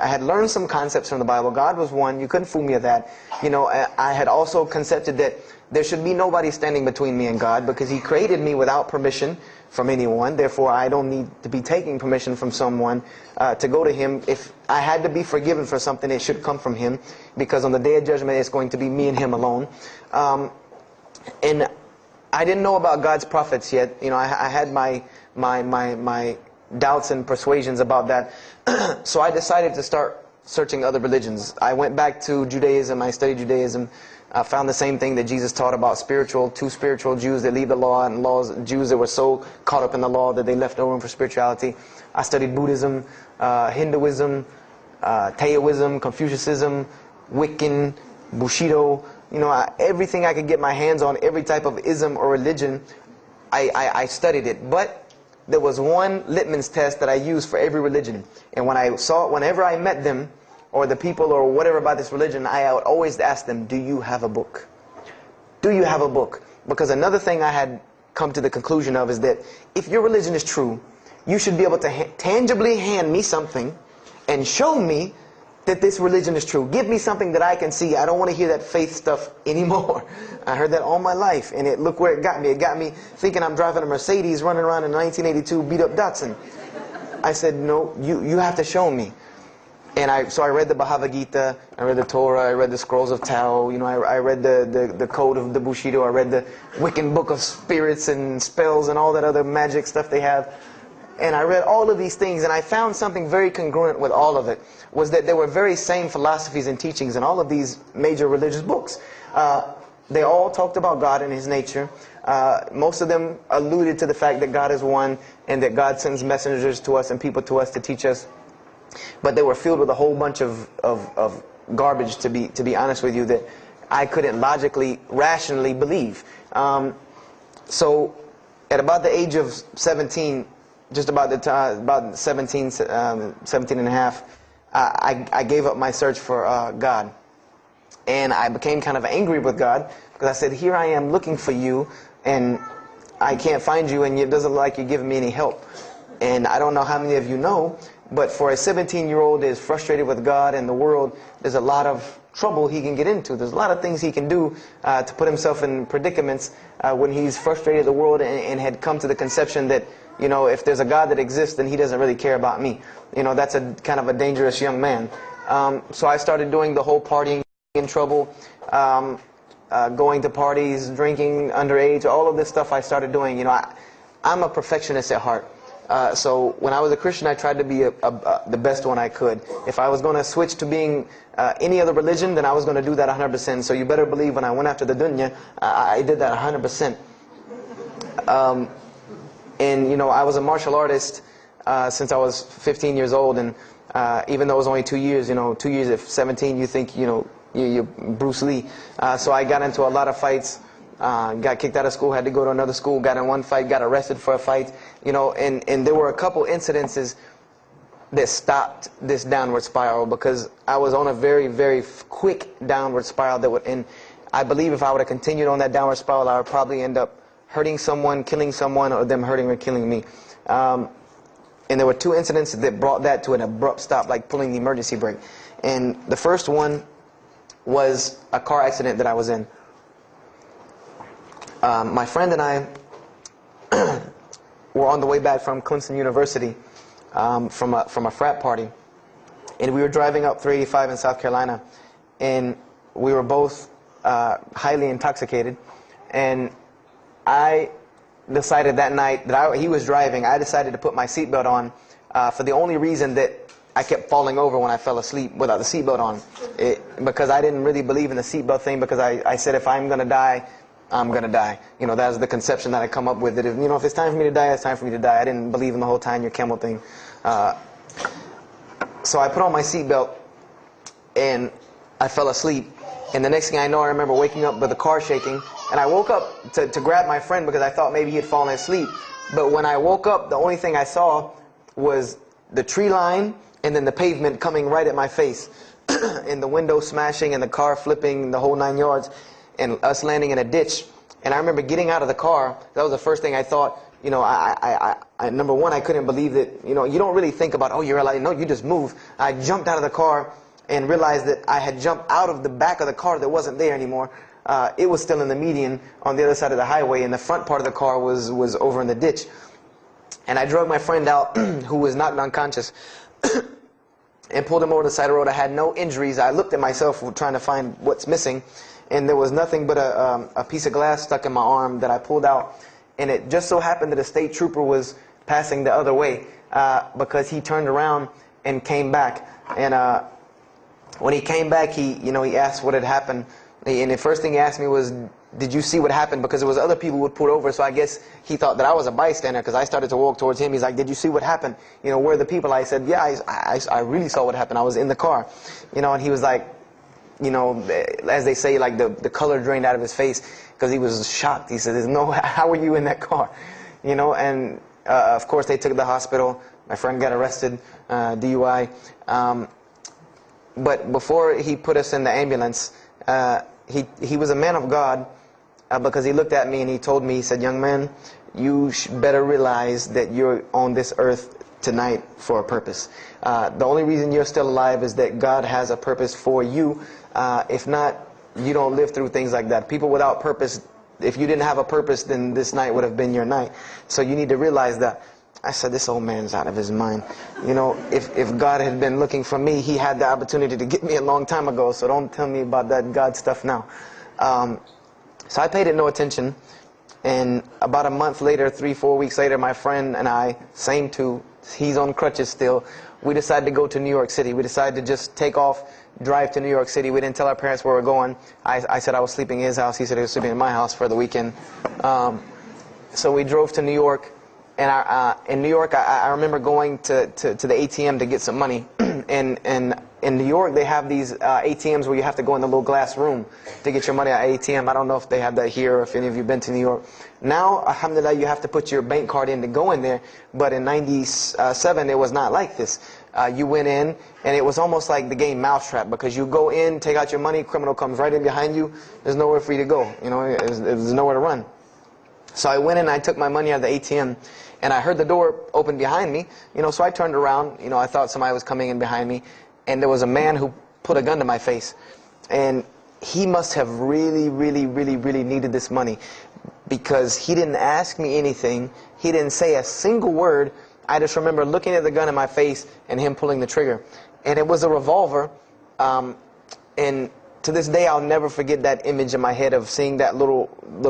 had learned some concepts from the Bible. God was one. You couldn't fool me of that. You know, I had also concepted that there should be nobody standing between me and God, because He created me without permission from anyone. Therefore, I don't need to be taking permission from someone to go to Him. If I had to be forgiven for something, it should come from Him, because on the Day of Judgment, it's going to be me and Him alone. And I didn't know about God's prophets yet. You know, I had my doubts and persuasions about that. So I decided to start searching other religions. I went back to Judaism. I studied Judaism. I found the same thing that Jesus taught about two spiritual Jews that leave the law, and Jews that were so caught up in the law that they left no room for spirituality. I studied Buddhism, Hinduism, Taoism, Confucianism, Wiccan, Bushido. You know, everything I could get my hands on, every type of ism or religion, I studied it. But there was one litmus test that I used for every religion. And whenever I met them, or the people or whatever about this religion, I would always ask them, do you have a book? Do you have a book? Because another thing I had come to the conclusion of is that if your religion is true, you should be able to tangibly hand me something and show me that this religion is true. Give me something that I can see. I don't want to hear that faith stuff anymore. I heard that all my life, and look where it got me. It got me thinking I'm driving a Mercedes running around in a 1982 beat-up Datsun. I said, no, you have to show me. And so I read the Bhagavad Gita, I read the Torah, I read the Scrolls of Tao, you know, I read the Code of the Bushido, I read the Wiccan Book of Spirits and Spells and all that other magic stuff they have. And I read all of these things, and I found something very congruent with all of it, was that there were very same philosophies and teachings in all of these major religious books. They all talked about God and His nature. Most of them alluded to the fact that God is one, and that God sends messengers to us and people to us to teach us. But they were filled with a whole bunch of garbage, to be honest with you, that I couldn't logically, rationally believe. So at about the age of 17, just about the time, about 17 and a half, I gave up my search for God. And I became kind of angry with God, because I said, here I am looking for you, and I can't find you, and it doesn't look like you're giving me any help. And I don't know how many of you know, but for a 17-year-old that is frustrated with God and the world, there's a lot of trouble he can get into. There's a lot of things he can do to put himself in predicaments when he's frustrated the world and had come to the conception that, you know, if there's a God that exists, then He doesn't really care about me. You know, that's a kind of a dangerous young man. So I started doing the whole partying in trouble, going to parties, drinking underage, all of this stuff I started doing. You know, I'm a perfectionist at heart. So when I was a Christian, I tried to be the best one I could. If I was going to switch to being any other religion, then I was going to do that 100%. So you better believe when I went after the dunya, I did that 100%. And you know, I was a martial artist since I was 15 years old, and even though it was only 2 years, you know, 2 years at 17, you think, you know, you're Bruce Lee. So I got into a lot of fights. Got kicked out of school, had to go to another school, got in one fight, got arrested for a fight, you know, and there were a couple incidences that stopped this downward spiral, because I was on a very, very quick downward spiral that would, and I believe if I would have continued on that downward spiral, I would probably end up hurting someone, killing someone, or them hurting or killing me. And there were two incidents that brought that to an abrupt stop, like pulling the emergency brake. And the first one was a car accident that I was in. My friend and I were on the way back from Clemson University from a frat party, and we were driving up 385 in South Carolina, and we were both highly intoxicated, and I decided that night that he was driving, I decided to put my seatbelt on for the only reason that I kept falling over when I fell asleep without the seatbelt on, because I didn't really believe in the seatbelt thing, because I said if I'm going to die, I'm going to die. You know, that was the conception that I come up with, that if, you know, if it's time for me to die, it's time for me to die. I didn't believe in the whole tying your camel thing. So I put on my seatbelt, and I fell asleep. And the next thing I know, I remember waking up with the car shaking, and I woke up to grab my friend because I thought maybe he had fallen asleep. But when I woke up, the only thing I saw was the tree line and then the pavement coming right at my face, and the window smashing and the car flipping, the whole 9 yards. And us landing in a ditch. And I remember getting out of the car. That was the first thing I thought. You know, I number one, I couldn't believe that, you know, you don't really think about, oh, you're alive. No, you just move. I jumped out of the car and realized that I had jumped out of the back of the car that wasn't there anymore. It was still in the median on the other side of the highway, and the front part of the car was over in the ditch. And I drug my friend out, who was knocked unconscious, and pulled him over the side of the road. I had no injuries. I looked at myself trying to find what's missing, and there was nothing but a piece of glass stuck in my arm that I pulled out. And it just so happened that a state trooper was passing the other way, because he turned around and came back. And when he came back, he asked what had happened. And the first thing he asked me was, did you see what happened? Because there was other people who would pull over, so I guess he thought that I was a bystander, because I started to walk towards him. He's like, did you see what happened? You know, where are the people? I said, yeah, I really saw what happened. I was in the car. You know, and he was like, you know, as they say, like the color drained out of his face, because he was shocked. He said, how were you in that car? You know, and of course they took to the hospital. My friend got arrested, DUI. But before he put us in the ambulance, he was a man of God, because he looked at me and he told me, he said, young man, you better realize that you're on this earth tonight for a purpose. The only reason you're still alive is that God has a purpose for you. If not, you don't live through things like that. People without purpose, if you didn't have a purpose, then this night would have been your night. So you need to realize that. I said, this old man's out of his mind. You know, if God had been looking for me, he had the opportunity to get me a long time ago. So don't tell me about that God stuff now. So I paid it no attention. And about a month later, 3-4 weeks later, my friend and I, same two, he's on crutches still, we decided to go to New York City. We decided to just take off, drive to New York City. We didn't tell our parents where we were going. I said I was sleeping in his house. He said he was sleeping in my house for the weekend. So we drove to New York. And in New York, I remember going to the ATM to get some money. And in New York, they have these ATMs where you have to go in the little glass room to get your money at ATM. I don't know if they have that here or if any of you have been to New York. Now, alhamdulillah, you have to put your bank card in to go in there. But in 97, it was not like this. You went in, and it was almost like the game Mousetrap, because you go in, take out your money, criminal comes right in behind you. There's nowhere for you to go. You know, there's nowhere to run. So I went in and I took my money out of the ATM, and I heard the door open behind me. You know, so I turned around. You know, I thought somebody was coming in behind me, and there was a man who put a gun to my face. And he must have really, really, really, really needed this money, because he didn't ask me anything. He didn't say a single word. I just remember looking at the gun in my face and him pulling the trigger. And it was a revolver. And to this day, I'll never forget that image in my head of seeing that little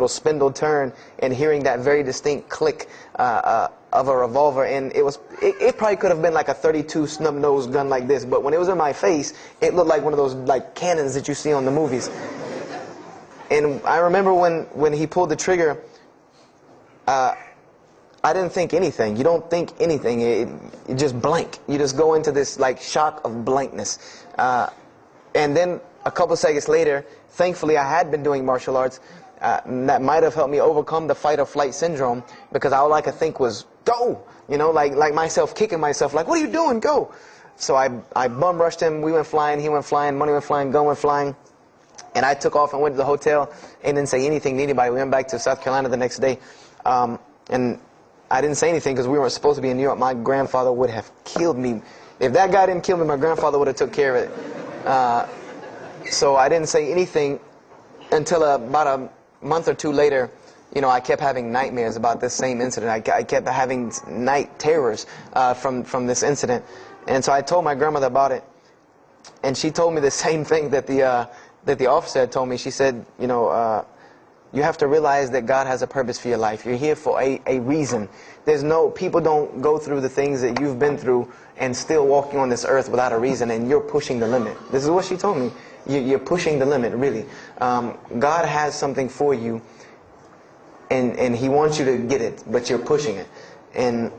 spindle turn and hearing that very distinct click of a revolver. And it probably could have been like a .32 snub-nosed gun like this, but when it was in my face, it looked like one of those like cannons that you see on the movies. And I remember when he pulled the trigger, I didn't think anything. You don't think anything. You just blank. You just go into this like shock of blankness. And then a couple seconds later, thankfully I had been doing martial arts. That might have helped me overcome the fight or flight syndrome, because all I could think was, go! You know, like myself kicking myself, like, what are you doing? Go! So I bum rushed him. We went flying, he went flying, money went flying, gun went flying. And I took off and went to the hotel and didn't say anything to anybody. We went back to South Carolina the next day. And I didn't say anything because we weren't supposed to be in New York. My grandfather would have killed me. If that guy didn't kill me, my grandfather would have took care of it. So I didn't say anything until about a month or two later. You know, I kept having nightmares about this same incident. I kept having night terrors from this incident. And so I told my grandmother about it. And she told me the same thing that the officer had told me. She said, you know, you have to realize that God has a purpose for your life. You're here for a reason. People don't go through the things that you've been through and still walking on this earth without a reason, and you're pushing the limit. This is what she told me. You're pushing the limit, really. God has something for you, and He wants you to get it, but you're pushing it. And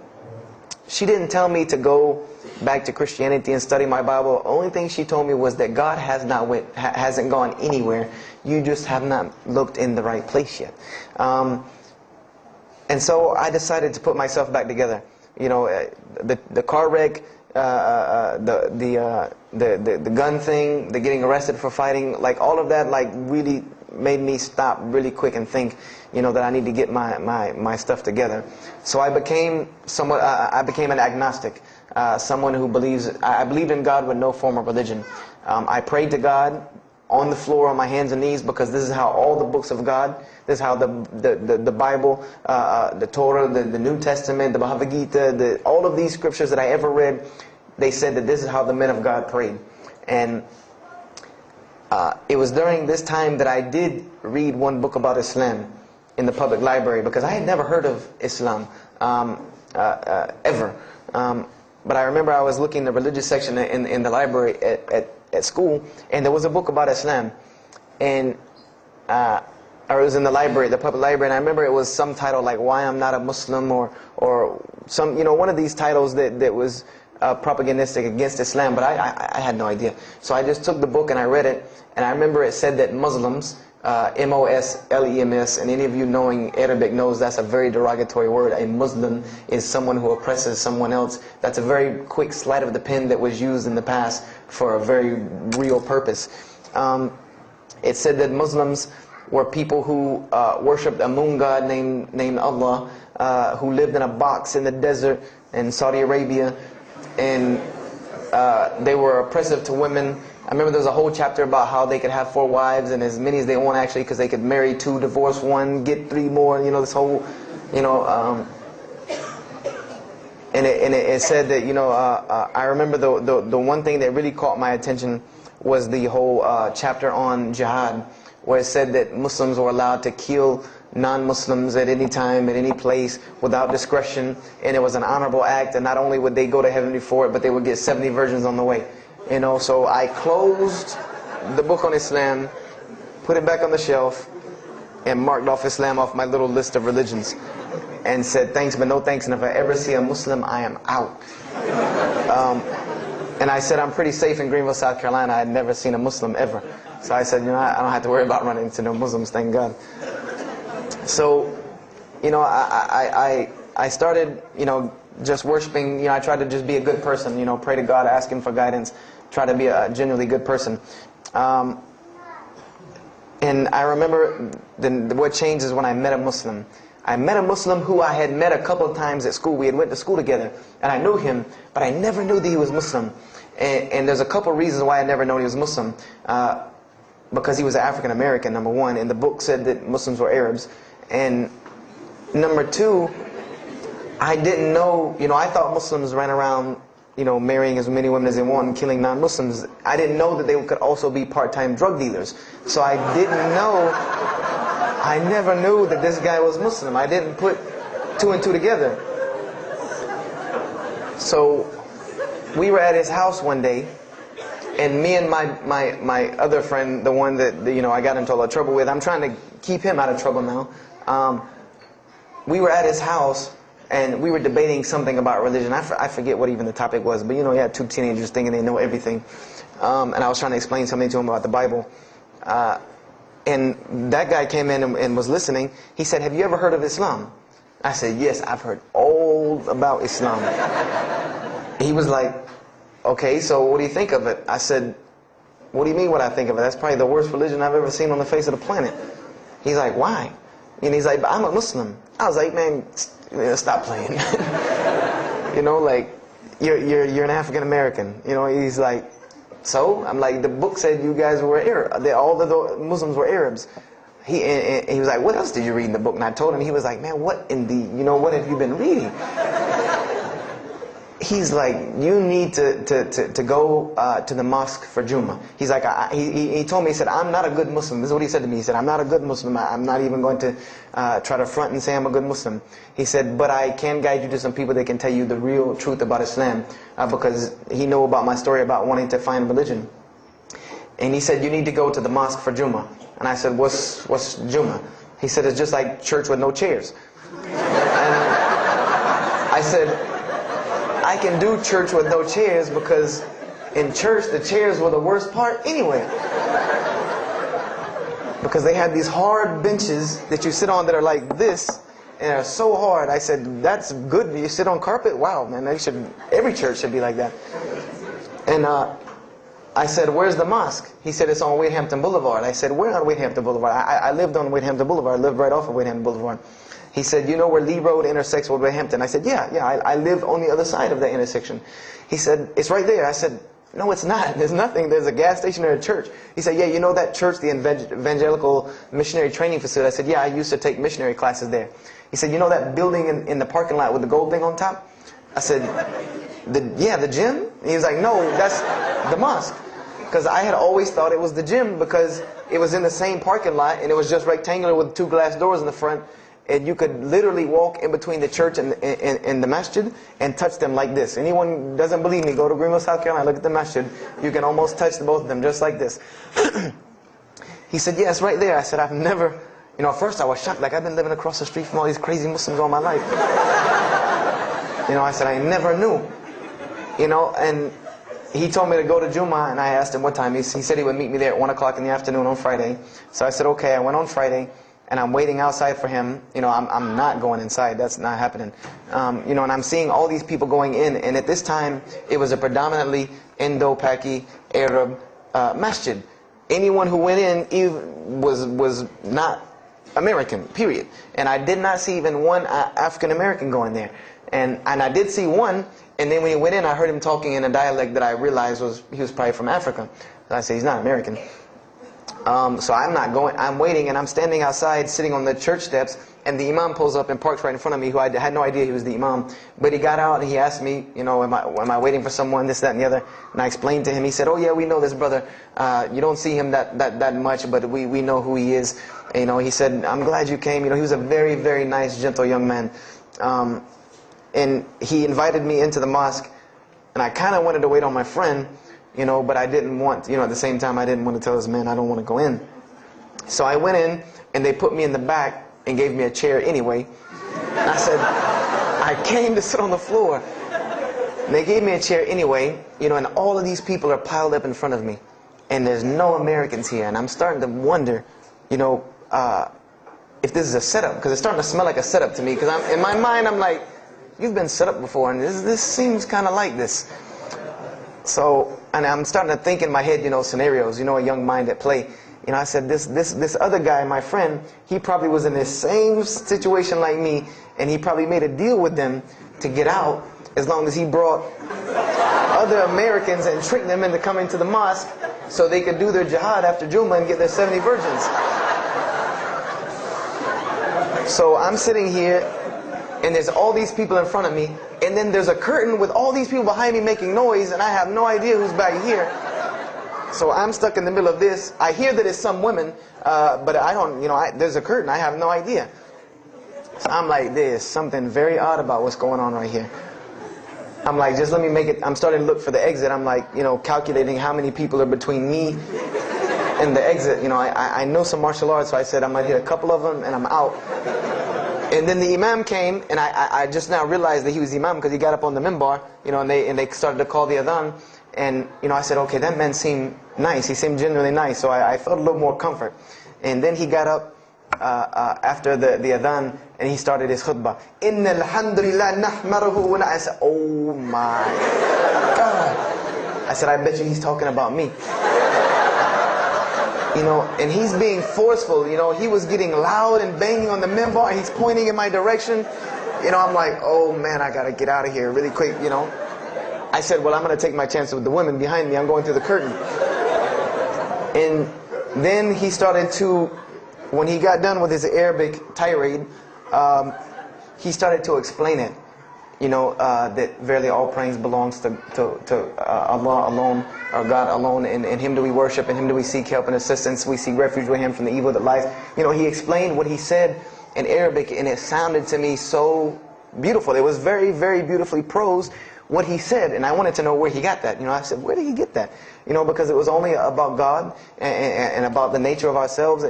she didn't tell me to go back to Christianity and study my Bible. The only thing she told me was that God hasn't gone anywhere. You just have not looked in the right place yet. And so I decided to put myself back together. You know, the car wreck, the gun thing, the getting arrested for fighting, like all of that, like really made me stop really quick and think, that I need to get my stuff together. So I became an agnostic, someone who I believed in God with no form of religion. I prayed to God on the floor on my hands and knees, because this is how all the books of God, this is how the Bible, the Torah, the New Testament, the Bhagavad Gita, all of these scriptures that I ever read, they said that this is how the men of God prayed. And it was during this time that I did read one book about Islam in the public library, because I had never heard of Islam ever. But I remember I was looking in the religious section in the library at school, and there was a book about Islam, and or it was in the library, the public library, and I remember it was some title like "Why I'm Not a Muslim," or some, one of these titles that was propagandistic against Islam, but I had no idea. So I just took the book and I read it, and I remember it said that Muslims, M-O-S-L-E-M-S, and any of you knowing Arabic knows that's a very derogatory word. A Muslim is someone who oppresses someone else. That's a very quick sleight of the pen that was used in the past for a very real purpose. It said that Muslims were people who worshipped a moon god named Allah, who lived in a box in the desert in Saudi Arabia, and they were oppressive to women. I remember there was a whole chapter about how they could have 4 wives and as many as they want, actually, because they could marry 2, divorce 1, get 3 more. This whole, and it said that I remember the one thing that really caught my attention was the whole chapter on jihad, where it said that Muslims were allowed to kill non-Muslims at any time, at any place, without discretion, and it was an honorable act, and not only would they go to heaven before it, but they would get 70 virgins on the way. So I closed the book on Islam, put it back on the shelf, and marked off Islam off my little list of religions, and said thanks but no thanks, and if I ever see a Muslim, I am out. And I said I'm pretty safe in Greenville, South Carolina. I had never seen a Muslim ever. So I said, I don't have to worry about running into no Muslims, thank God. So, I started, just worshiping. I tried to just be a good person, pray to God, ask Him for guidance, try to be a genuinely good person. And I remember what changed is when I met a Muslim. I met a Muslim who I had met a couple of times at school. We had went to school together, and I knew him, but I never knew that he was Muslim. And there's a couple of reasons why I never knew he was Muslim. Because he was African American, number one, and the book said that Muslims were Arabs. And number two, I didn't know, I thought Muslims ran around, marrying as many women as they want and killing non-Muslims. I didn't know that they could also be part-time drug dealers. So I never knew that this guy was Muslim. I didn't put 2 and 2 together. So we were at his house one day, and me and my other friend, the one that I got into a lot of trouble with, I'm trying to keep him out of trouble now. We were at his house, and we were debating something about religion. I forget what even the topic was, but you had 2 teenagers thinking they know everything. And I was trying to explain something to him about the Bible. And that guy came in and was listening. He said, "Have you ever heard of Islam?" I said, "Yes, I've heard all about Islam." He was like, "Okay, so what do you think of it?" I said, "What do you mean what I think of it? That's probably the worst religion I've ever seen on the face of the planet." He's like, "Why?" And he's like, "I'm a Muslim." I was like, "Man, stop playing." You're an African American. He's like, "So?" I'm like, "The book said you guys were Arab. All the Muslims were Arabs." He was like, "What else did you read in the book?" And I told him. He was like, "Man, what in the, what have you been reading?" He's like, "You need to go to the mosque for Jummah." He's like, he told me, he said, "I'm not a good Muslim." This is what he said to me. He said, "I'm not a good Muslim. I'm not even going to try to front and say I'm a good Muslim." He said, "But I can guide you to some people that can tell you the real truth about Islam," because he knew about my story about wanting to find religion. And he said, "You need to go to the mosque for Jummah." And I said, What's Jummah?" He said, "It's just like church with no chairs." And I said, "I can do church with no chairs because in church the chairs were the worst part anyway." Because they had these hard benches that you sit on that are like this, and they're so hard. I said, "That's good. You sit on carpet? Wow, man, every church should be like that." And I said, where's the mosque? He said, it's on Wadehampton Boulevard. I said, where on Wadehampton Boulevard? I lived on Wadehampton Boulevard. I lived right off of Wadehampton Boulevard. He said, you know where Lee Road intersects with Wadehampton? I said, yeah, I live on the other side of that intersection. He said, it's right there. I said, no, it's not. There's nothing. There's a gas station or a church. He said, yeah, you know that church, the Evangelical Missionary Training Facility? I said, yeah, I used to take missionary classes there. He said, you know that building in the parking lot with the gold thing on top? I said, yeah, the gym? He was like, no, that's the mosque. Because I had always thought it was the gym because it was in the same parking lot and it was just rectangular with 2 glass doors in the front. And you could literally walk in between the church and the masjid and touch them like this. Anyone doesn't believe me, go to Greenville, South Carolina, look at the masjid. You can almost touch both of them just like this. He said, yeah, it's right there. I said, I've never, at first I was shocked. Like, I've been living across the street from all these crazy Muslims all my life. I said, I never knew. And he told me to go to Jummah, and I asked him what time. He said he would meet me there at 1 o'clock in the afternoon on Friday. So I said, okay. I went on Friday, and I'm waiting outside for him. I'm not going inside. That's not happening. And I'm seeing all these people going in. And at this time, it was a predominantly Indo-Paki Arab masjid. Anyone who went in was not American, period. And I did not see even one African-American going there. And I did see one. And then when he went in, I heard him talking in a dialect that I realized he was probably from Africa. And I said, he's not American. So I'm not going. I'm waiting, and I'm standing outside, sitting on the church steps, and the imam pulls up and parks right in front of me, who I had no idea he was the imam. But he got out, and he asked me, am I waiting for someone, this, that, and the other? And I explained to him. He said, oh, yeah, we know this brother. You don't see him that much, but we know who he is. He said, I'm glad you came. He was a very, very nice, gentle young man. And he invited me into the mosque, and I kind of wanted to wait on my friend, but I didn't want, at the same time I didn't want to tell this man I don't want to go in. So I went in, and they put me in the back and gave me a chair anyway. And I said, I came to sit on the floor. And they gave me a chair anyway, and all of these people are piled up in front of me. And there's no Americans here, and I'm starting to wonder, if this is a setup, because it's starting to smell like a setup to me, because in my mind I'm like, you've been set up before, and this seems kind of like this. So, and I'm starting to think in my head, scenarios, a young mind at play. I said, this other guy, my friend, he probably was in the same situation like me, and he probably made a deal with them to get out as long as he brought other Americans and tricked them into coming to the mosque so they could do their jihad after Jummah and get their 70 virgins. So I'm sitting here, and there's all these people in front of me, and then there's a curtain with all these people behind me making noise, and I have no idea who's back here. So I'm stuck in the middle of this. I hear that it's some women, but I don't, there's a curtain. I have no idea. So I'm like, there's something very odd about what's going on right here. I'm like, just let me make it. I'm starting to look for the exit. I'm like, calculating how many people are between me and the exit. I know some martial arts, so I said I might hit a couple of them, and I'm out. And then the imam came, and I just now realized that he was the imam because he got up on the minbar, and they started to call the adhan. And, I said, okay, that man seemed nice. He seemed genuinely nice. So I felt a little more comfort. And then he got up after the adhan, and he started his khutbah. Inna alhamdulillah nahmaruhu wa I said, oh my God. I said, I bet you he's talking about me. And he's being forceful. He was getting loud and banging on the minbar, and he's pointing in my direction. I'm like, oh man, I gotta get out of here really quick, I said, well, I'm going to take my chance with the women behind me. I'm going through the curtain. And then he started to, when he got done with his Arabic tirade, he started to explain it. That verily all praise belongs to Allah alone, or God alone. In Him do we worship, in Him do we seek help and assistance. We seek refuge with Him from the evil that lies. He explained what he said in Arabic, and it sounded to me so beautiful. It was very, very beautifully prosed, what he said, and I wanted to know where he got that. I said, where did he get that? Because it was only about God and about the nature of ourselves.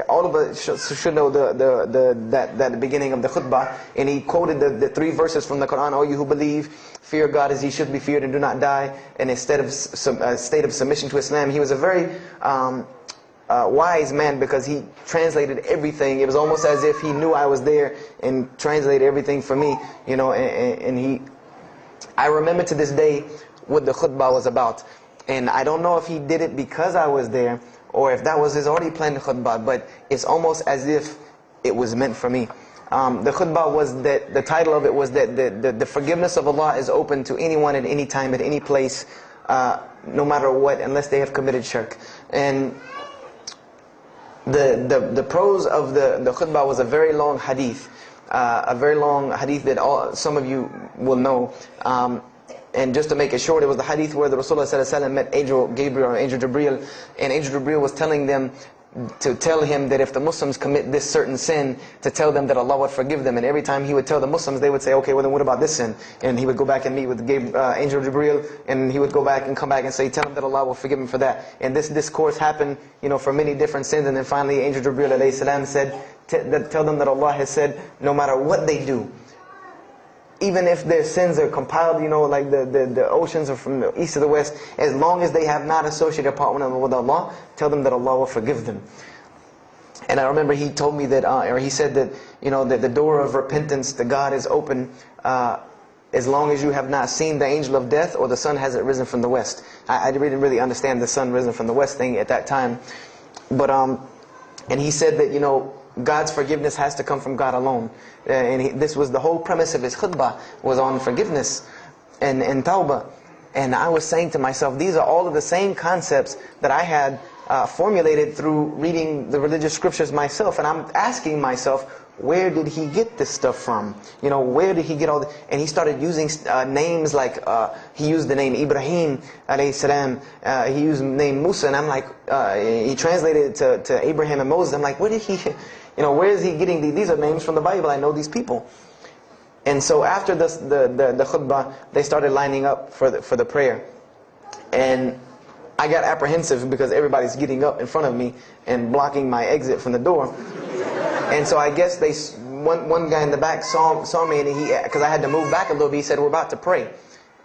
All of us should know that the beginning of the khutbah, and he quoted the 3 verses from the Quran. O you who believe, fear God as He should be feared and do not die. And instead of a state of submission to Islam, he was a very wise man because he translated everything. It was almost as if he knew I was there and translated everything for me. And he. I remember to this day what the khutbah was about. And I don't know if he did it because I was there, or if that was his already planned khutbah, but it's almost as if it was meant for me. The khutbah was that, the title of it was that the forgiveness of Allah is open to anyone at any time, at any place, no matter what, unless they have committed shirk. And the prose of the khutbah was a very long hadith. A very long hadith that some of you will know. And just to make it short, it was the hadith where the Rasulullah ﷺ met Angel Gabriel or Angel Jibreel, and Angel Jibreel was telling them to tell him that if the Muslims commit this certain sin, to tell them that Allah would forgive them. And every time he would tell the Muslims, they would say, okay, well then what about this sin? And he would go back and meet with Angel Jibreel, and he would go back and come back and say, tell them that Allah will forgive him for that. And this discourse happened, for many different sins. And then finally Angel Jibreel alayhi salam said, tell them that Allah has said, no matter what they do, even if their sins are compiled, like the oceans are from the east to the west, as long as they have not associated a partner with Allah, tell them that Allah will forgive them. And I remember he told me that, or he said that, that the door of repentance to God is open as long as you have not seen the angel of death or the sun hasn't risen from the west. I didn't really understand the sun risen from the west thing at that time. But, and he said that, God's forgiveness has to come from God alone. And this was the whole premise of his khutbah, was on forgiveness and tawbah. And I was saying to myself, these are all of the same concepts that I had formulated through reading the religious scriptures myself. And I'm asking myself, where did he get this stuff from? Where did he get all this? And he started using names like, he used the name Ibrahim alayhi salam, he used the name Musa, and I'm like, he translated it to Abraham and Moses. I'm like, where did he, where is he getting these? These are names from the Bible, I know these people. And so after the khutbah, they started lining up for the prayer. And I got apprehensive because everybody's getting up in front of me and blocking my exit from the door. And so I guess one guy in the back saw me, and because I had to move back a little bit, he said, we're about to pray.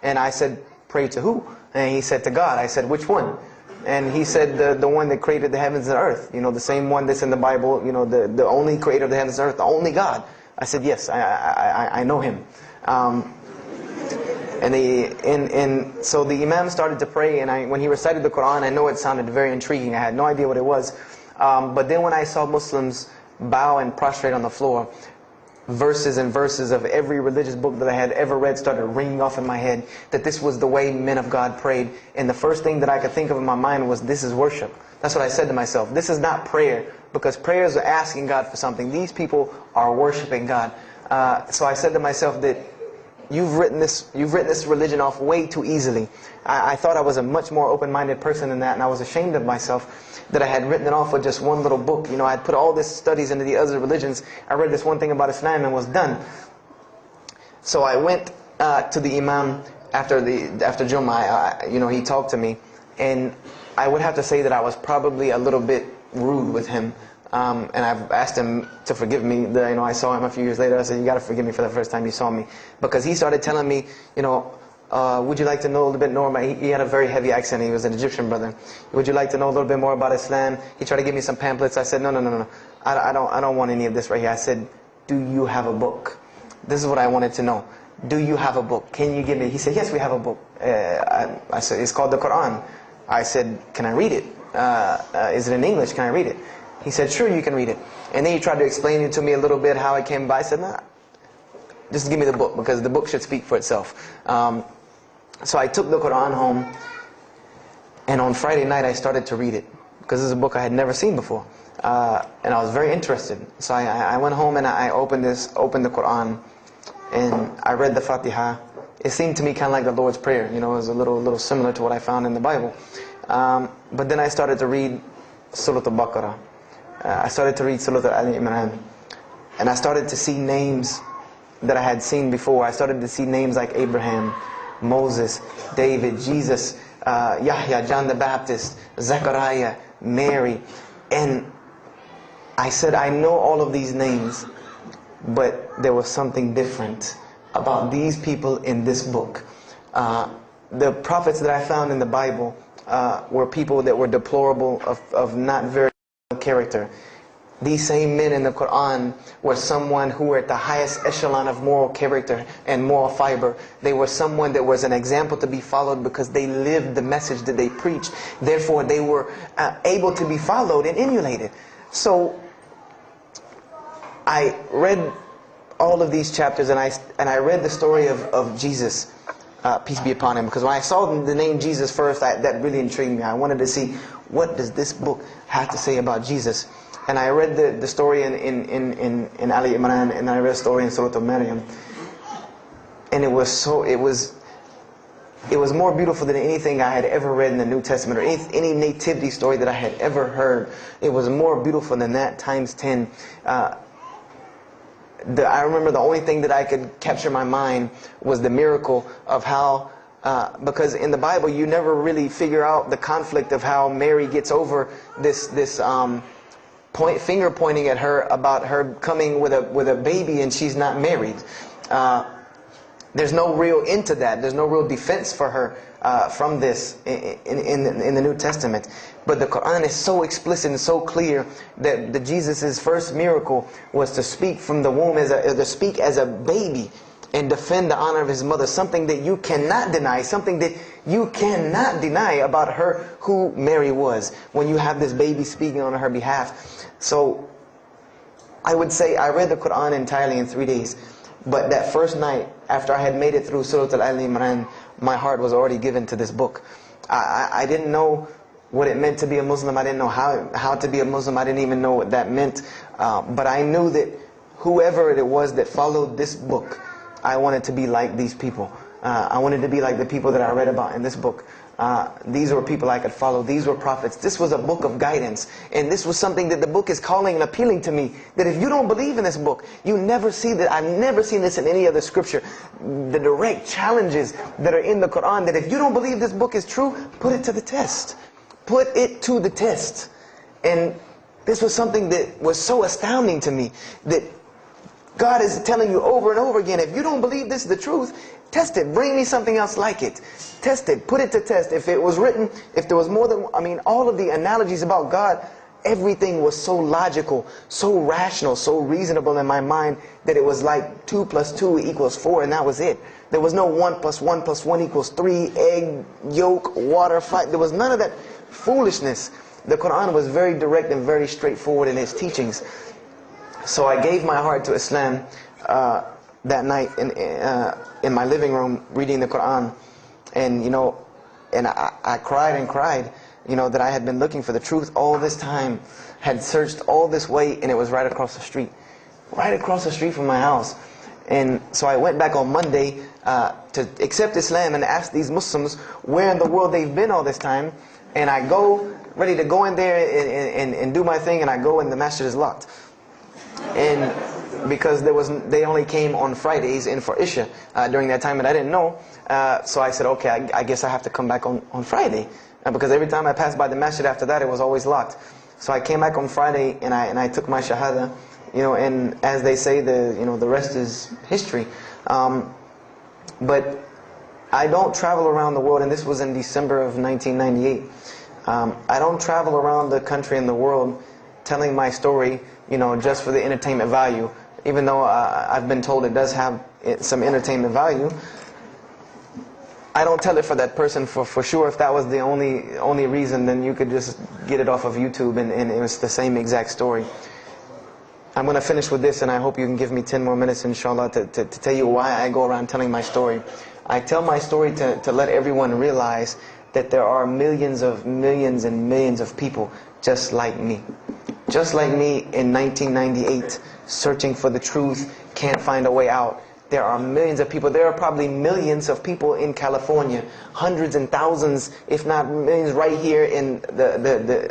And I said, pray to who? And he said, to God. I said, which one? And he said, the one that created the heavens and earth. The same one that's in the Bible, the only creator of the heavens and earth, the only God. I said, yes, I know him. And so the Imam started to pray, and when he recited the Quran, I know it sounded very intriguing. I had no idea what it was. But then when I saw Muslims bow and prostrate on the floor, verses and verses of every religious book that I had ever read started ringing off in my head, that this was the way men of God prayed. And the first thing that I could think of in my mind was, this is worship. That's what I said to myself. This is not prayer, because prayers are asking God for something. These people are worshiping God. So I said to myself that you've written this religion off way too easily. I thought I was a much more open-minded person than that, and I was ashamed of myself that I had written it off with just one little book. I had put all these studies into the other religions. I read this one thing about Islam and was done. So I went to the Imam after Jummah. He talked to me, and I would have to say that I was probably a little bit rude with him. And I've asked him to forgive me. I saw him a few years later. I said, you got to forgive me for the first time you saw me. Because he started telling me, would you like to know a little bit more about... He had a very heavy accent. He was an Egyptian brother. Would you like to know a little bit more about Islam? He tried to give me some pamphlets. I said, no. I don't want any of this right here. I said, do you have a book? This is what I wanted to know. Do you have a book? Can you give me... He said, yes, we have a book. I said, it's called the Quran. I said, can I read it? Is it in English? Can I read it? He said, sure, you can read it. And then he tried to explain it to me a little bit, how it came by. I said, nah, just give me the book, because the book should speak for itself. So I took the Quran home, and on Friday night I started to read it, because this is a book I had never seen before. And I was very interested. So I went home and I opened the Quran, and I read the Fatiha. It seemed to me kind of like the Lord's Prayer. It was a little similar to what I found in the Bible. But then I started to read Surah Al-Baqarah. I started to read Surah Al-Imran. And I started to see names that I had seen before. I started to see names like Abraham, Moses, David, Jesus, Yahya, John the Baptist, Zechariah, Mary. And I said, I know all of these names, but there was something different about these people in this book. The prophets that I found in the Bible were people that were deplorable, of not very good character. These same men in the Quran were someone who were at the highest echelon of moral character and moral fiber. They were someone that was an example to be followed because they lived the message that they preached. Therefore, they were able to be followed and emulated. So, I read all of these chapters and I read the story of Jesus, peace be upon him. Because when I saw the name Jesus first, that really intrigued me. I wanted to see, what does this book have to say about Jesus? And I read the story in Ali Imran, and I read the story in Surah Al-Maryam. And it was more beautiful than anything I had ever read in the New Testament, or any nativity story that I had ever heard. It was more beautiful than that, times 10. I remember the only thing that I could capture in my mind was the miracle of how, because in the Bible you never really figure out the conflict of how Mary gets over this finger pointing at her about her coming with a baby and she's not married. There's no real end to that. There's no real defense for her from this in the New Testament. But the Quran is so explicit and so clear that Jesus' first miracle was to speak from the womb, to speak as a baby and defend the honor of his mother. Something that you cannot deny. Something that you cannot deny about her, who Mary was, when you have this baby speaking on her behalf. So, I would say I read the Quran entirely in 3 days. But that first night, after I had made it through Surah Al-Imran, my heart was already given to this book. I didn't know what it meant to be a Muslim. I didn't know how to be a Muslim. I didn't even know what that meant. But I knew that whoever it was that followed this book, I wanted to be like these people. I wanted to be like the people that I read about in this book. These were people I could follow. These were prophets. This was a book of guidance. And this was something that the book is calling and appealing to me. That if you don't believe in this book, you never see that. I've never seen this in any other scripture. The direct challenges that are in the Quran, that if you don't believe this book is true, put it to the test. Put it to the test. And this was something that was so astounding to me, that God is telling you over and over again, if you don't believe this is the truth, test it. Bring me something else like it. Test it. Put it to test. If it was written, if there was more than, all of the analogies about God, everything was so logical, so rational, so reasonable in my mind that it was like 2 + 2 = 4, and that was it. There was no 1 + 1 + 1 = 3, egg, yolk, water, fight. There was none of that foolishness. The Quran was very direct and very straightforward in its teachings. So I gave my heart to Islam that night in my living room, reading the Quran, and I cried and cried, that I had been looking for the truth all this time, had searched all this way, and it was right across the street from my house. And so I went back on Monday to accept Islam and ask these Muslims where in the world they've been all this time, and I go ready to go in there and do my thing, and I go and the masjid is locked. And because they only came on Fridays in for Isha during that time, and I didn't know. So I said, okay, I guess I have to come back on Friday, because every time I passed by the masjid after that, it was always locked. So I came back on Friday and I took my shahada, and as they say, the rest is history. But I don't travel around the world, and this was in December of 1998. I don't travel around the country and the world telling my story, just for the entertainment value. Even though I've been told it does have some entertainment value, I don't tell it for that person for sure. If that was the only reason, then you could just get it off of YouTube and it was the same exact story. I'm going to finish with this, and I hope you can give me 10 more minutes, inshallah, to tell you why I go around telling my story. I tell my story to let everyone realize that there are millions and millions of people just like me. Just like me in 1998, searching for the truth, can't find a way out. There are millions of people. There are probably millions of people in California, hundreds and thousands, if not millions, right here in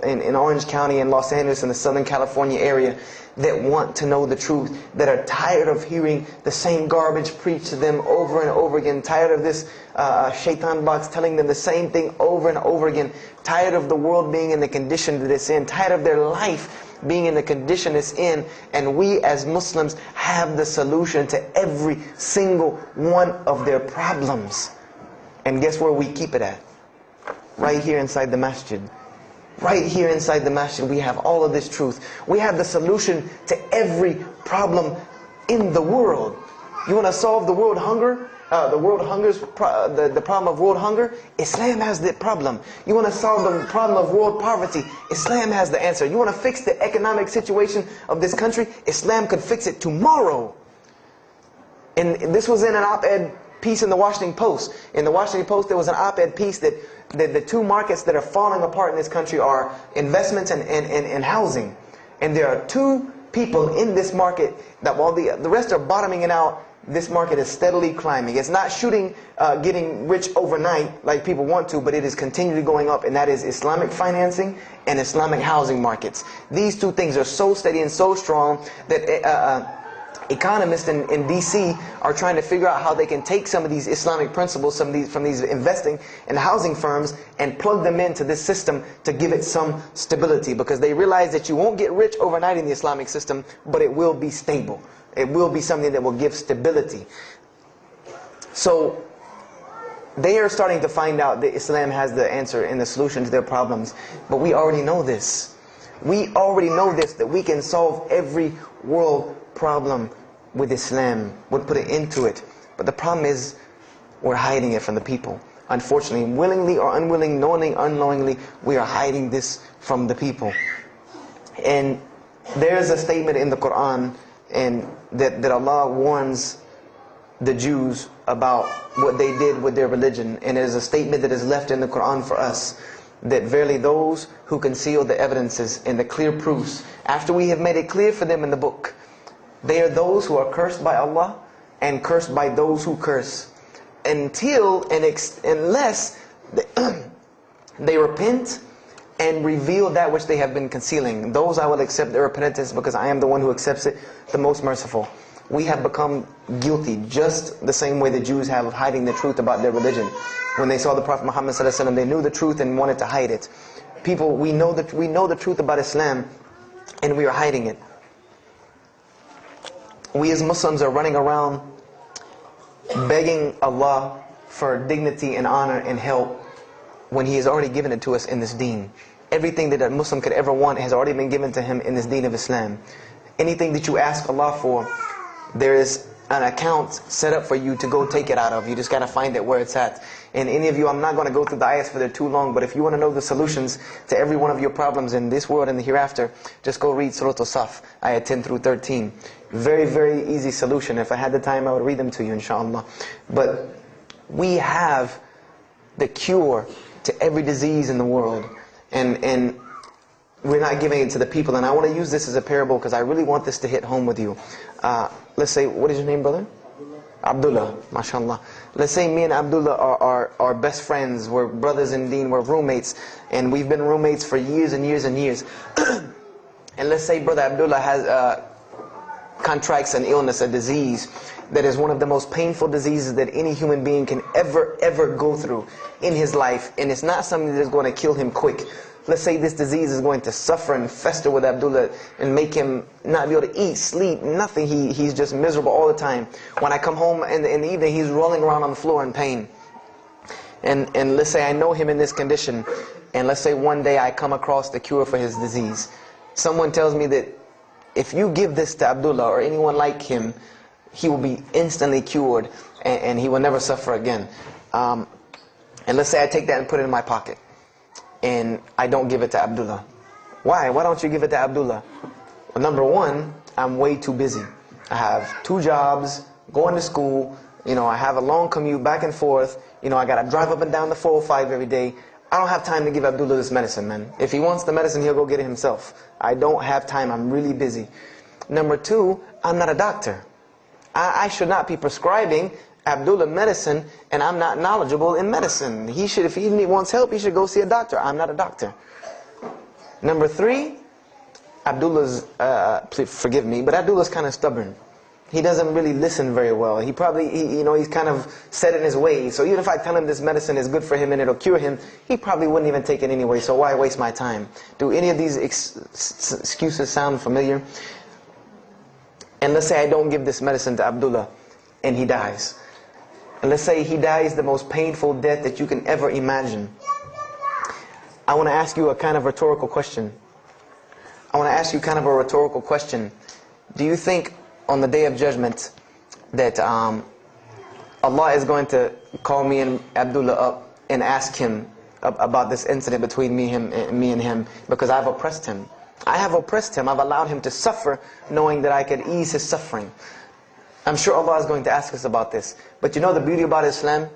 in Orange County and Los Angeles in the Southern California area, that want to know the truth, that are tired of hearing the same garbage preached to them over and over again, tired of this shaitan box telling them the same thing over and over again, tired of the world being in the condition that it's in, tired of their life being in the condition it's in. And we as Muslims have the solution to every single one of their problems. And guess where we keep it at? Right here inside the masjid. Right here inside the masjid, we have all of this truth. We have the solution to every problem in the world. You want to solve the world hunger? The problem of world hunger? Islam has the problem. You want to solve the problem of world poverty? Islam has the answer. You want to fix the economic situation of this country? Islam could fix it tomorrow. And this was in an op-ed piece in the Washington Post. In the Washington Post, there was an op-ed piece that the two markets that are falling apart in this country are investments and housing. And there are two people in this market that while the rest are bottoming it out, this market is steadily climbing. It's not getting rich overnight like people want to, but it is continually going up, and that is Islamic financing and Islamic housing markets. These two things are so steady and so strong that economists in DC are trying to figure out how they can take some of these Islamic principles, from these investing and housing firms, and plug them into this system to give it some stability, because they realize that you won't get rich overnight in the Islamic system, but it will be stable. It will be something that will give stability. So they are starting to find out that Islam has the answer and the solution to their problems. But we already know this. We already know this, that we can solve every world problem with Islam. We'll put it into it. But the problem is, we're hiding it from the people. Unfortunately, willingly or unwilling, knowingly, unknowingly, we are hiding this from the people. And there's a statement in the Quran and that Allah warns the Jews about what they did with their religion. And it is a statement that is left in the Quran for us, that verily those who conceal the evidences and the clear proofs, after we have made it clear for them in the book, they are those who are cursed by Allah and cursed by those who curse, unless they repent and reveal that which they have been concealing. Those I will accept their repentance, because I am the one who accepts it, the most merciful. We have become guilty just the same way the Jews have of hiding the truth about their religion. When they saw the Prophet Muhammad ﷺ, they knew the truth and wanted to hide it. People, we know the truth about Islam, and we are hiding it. We as Muslims are running around begging Allah for dignity and honor and help, when He has already given it to us in this deen. Everything that a Muslim could ever want has already been given to him in this deen of Islam. Anything that you ask Allah for, there is an account set up for you to go take it out of. You just got to find it where it's at. And any of you, I'm not going to go through the ayahs for they're too long, but if you want to know the solutions to every one of your problems in this world and the hereafter, just go read Surah Al-Saf, ayah 10 through 13. Very, very easy solution. If I had the time, I would read them to you, inshallah. But we have the cure to every disease in the world, and we're not giving it to the people. And I want to use this as a parable, because I really want this to hit home with you. Let's say, what is your name, brother? Abdullah, mashallah. Let's say me and Abdullah are best friends, we're brothers in deen, we're roommates, and we've been roommates for years and years and years. And let's say brother Abdullah has contracts an illness, a disease that is one of the most painful diseases that any human being can ever go through in his life, and it's not something that is going to kill him quick. Let's say this disease is going to suffer and fester with Abdullah and make him not be able to eat, sleep, nothing. He's just miserable all the time. When I come home in the evening, he's rolling around on the floor in pain. And let's say I know him in this condition, and let's say one day I come across the cure for his disease. Someone tells me that if you give this to Abdullah or anyone like him, he will be instantly cured and he will never suffer again. And let's say I take that and put it in my pocket, and I don't give it to Abdullah. Why? Why don't you give it to Abdullah? Well, number one, I'm way too busy. I have 2 jobs, going to school, I have a long commute back and forth, I got to drive up and down the 405 every day. I don't have time to give Abdullah this medicine, man. If he wants the medicine, he'll go get it himself. I don't have time, I'm really busy. Number 2, I'm not a doctor. I should not be prescribing Abdullah medicine, and I'm not knowledgeable in medicine. He should, if he wants help, he should go see a doctor. I'm not a doctor. Number 3, Abdullah's, please forgive me, but Abdullah's kind of stubborn. He doesn't really listen very well. He probably, he's kind of set in his ways. So even if I tell him this medicine is good for him and it'll cure him, he probably wouldn't even take it anyway. So why waste my time? Do any of these excuses sound familiar? And let's say I don't give this medicine to Abdullah and he dies. And let's say he dies the most painful death that you can ever imagine. I want to ask you a kind of rhetorical question. I want to ask you kind of a rhetorical question. Do you think on the Day of Judgment that Allah is going to call me and Abdullah up and ask him about this incident between me and him because I've oppressed him? I have oppressed him. I've allowed him to suffer knowing that I could ease his suffering. I'm sure Allah is going to ask us about this. But you know the beauty about Islam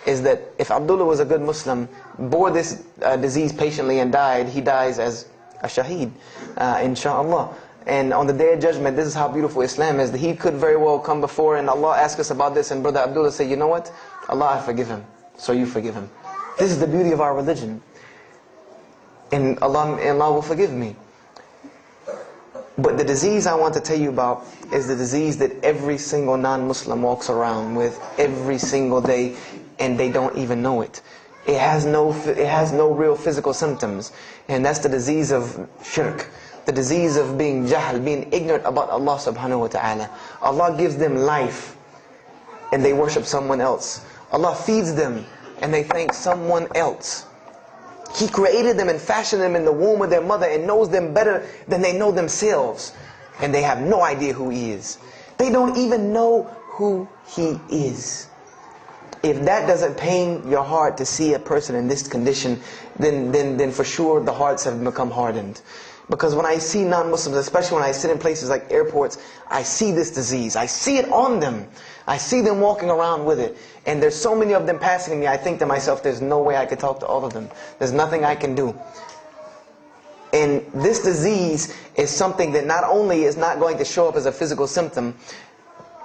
is that if Abdullah was a good Muslim, bore this disease patiently and died, he dies as a shaheed, inshaAllah. And on the Day of Judgment, this is how beautiful Islam is, that he could very well come before and Allah ask us about this, and Brother Abdullah say, you know what? Allah, I forgive him. So you forgive him. This is the beauty of our religion. And Allah will forgive me. But the disease I want to tell you about is the disease that every single non-Muslim walks around with every single day, and they don't even know it. It has no real physical symptoms, and that's the disease of shirk, the disease of being jahl, being ignorant about Allah subhanahu wa ta'ala. Allah gives them life, and they worship someone else. Allah feeds them, and they thank someone else. He created them and fashioned them in the womb of their mother and knows them better than they know themselves. And they have no idea who He is. They don't even know who He is. If that doesn't pain your heart to see a person in this condition, then for sure the hearts have become hardened. Because when I see non-Muslims, especially when I sit in places like airports, I see this disease. I see it on them. I see them walking around with it. And there's so many of them passing me, I think to myself, there's no way I could talk to all of them. There's nothing I can do. And this disease is something that not only is not going to show up as a physical symptom,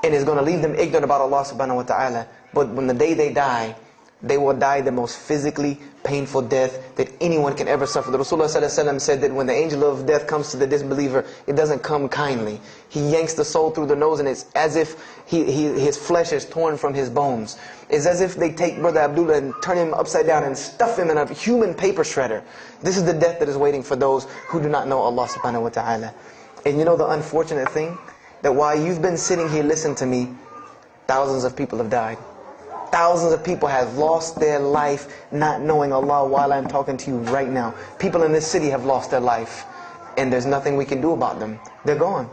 and is going to leave them ignorant about Allah subhanahu wa ta'ala, but when the day they die, they will die the most physically painful death that anyone can ever suffer. The Rasulullah said that when the angel of death comes to the disbeliever, it doesn't come kindly. He yanks the soul through the nose, and it's as if his flesh is torn from his bones. It's as if they take Brother Abdullah and turn him upside down and stuff him in a human paper shredder. This is the death that is waiting for those who do not know Allah subhanahu wa ta'ala. And you know the unfortunate thing? That while you've been sitting here listening to me, thousands of people have died. Thousands of people have lost their life not knowing Allah while I'm talking to you right now. People in this city have lost their life, and there's nothing we can do about them. They're gone.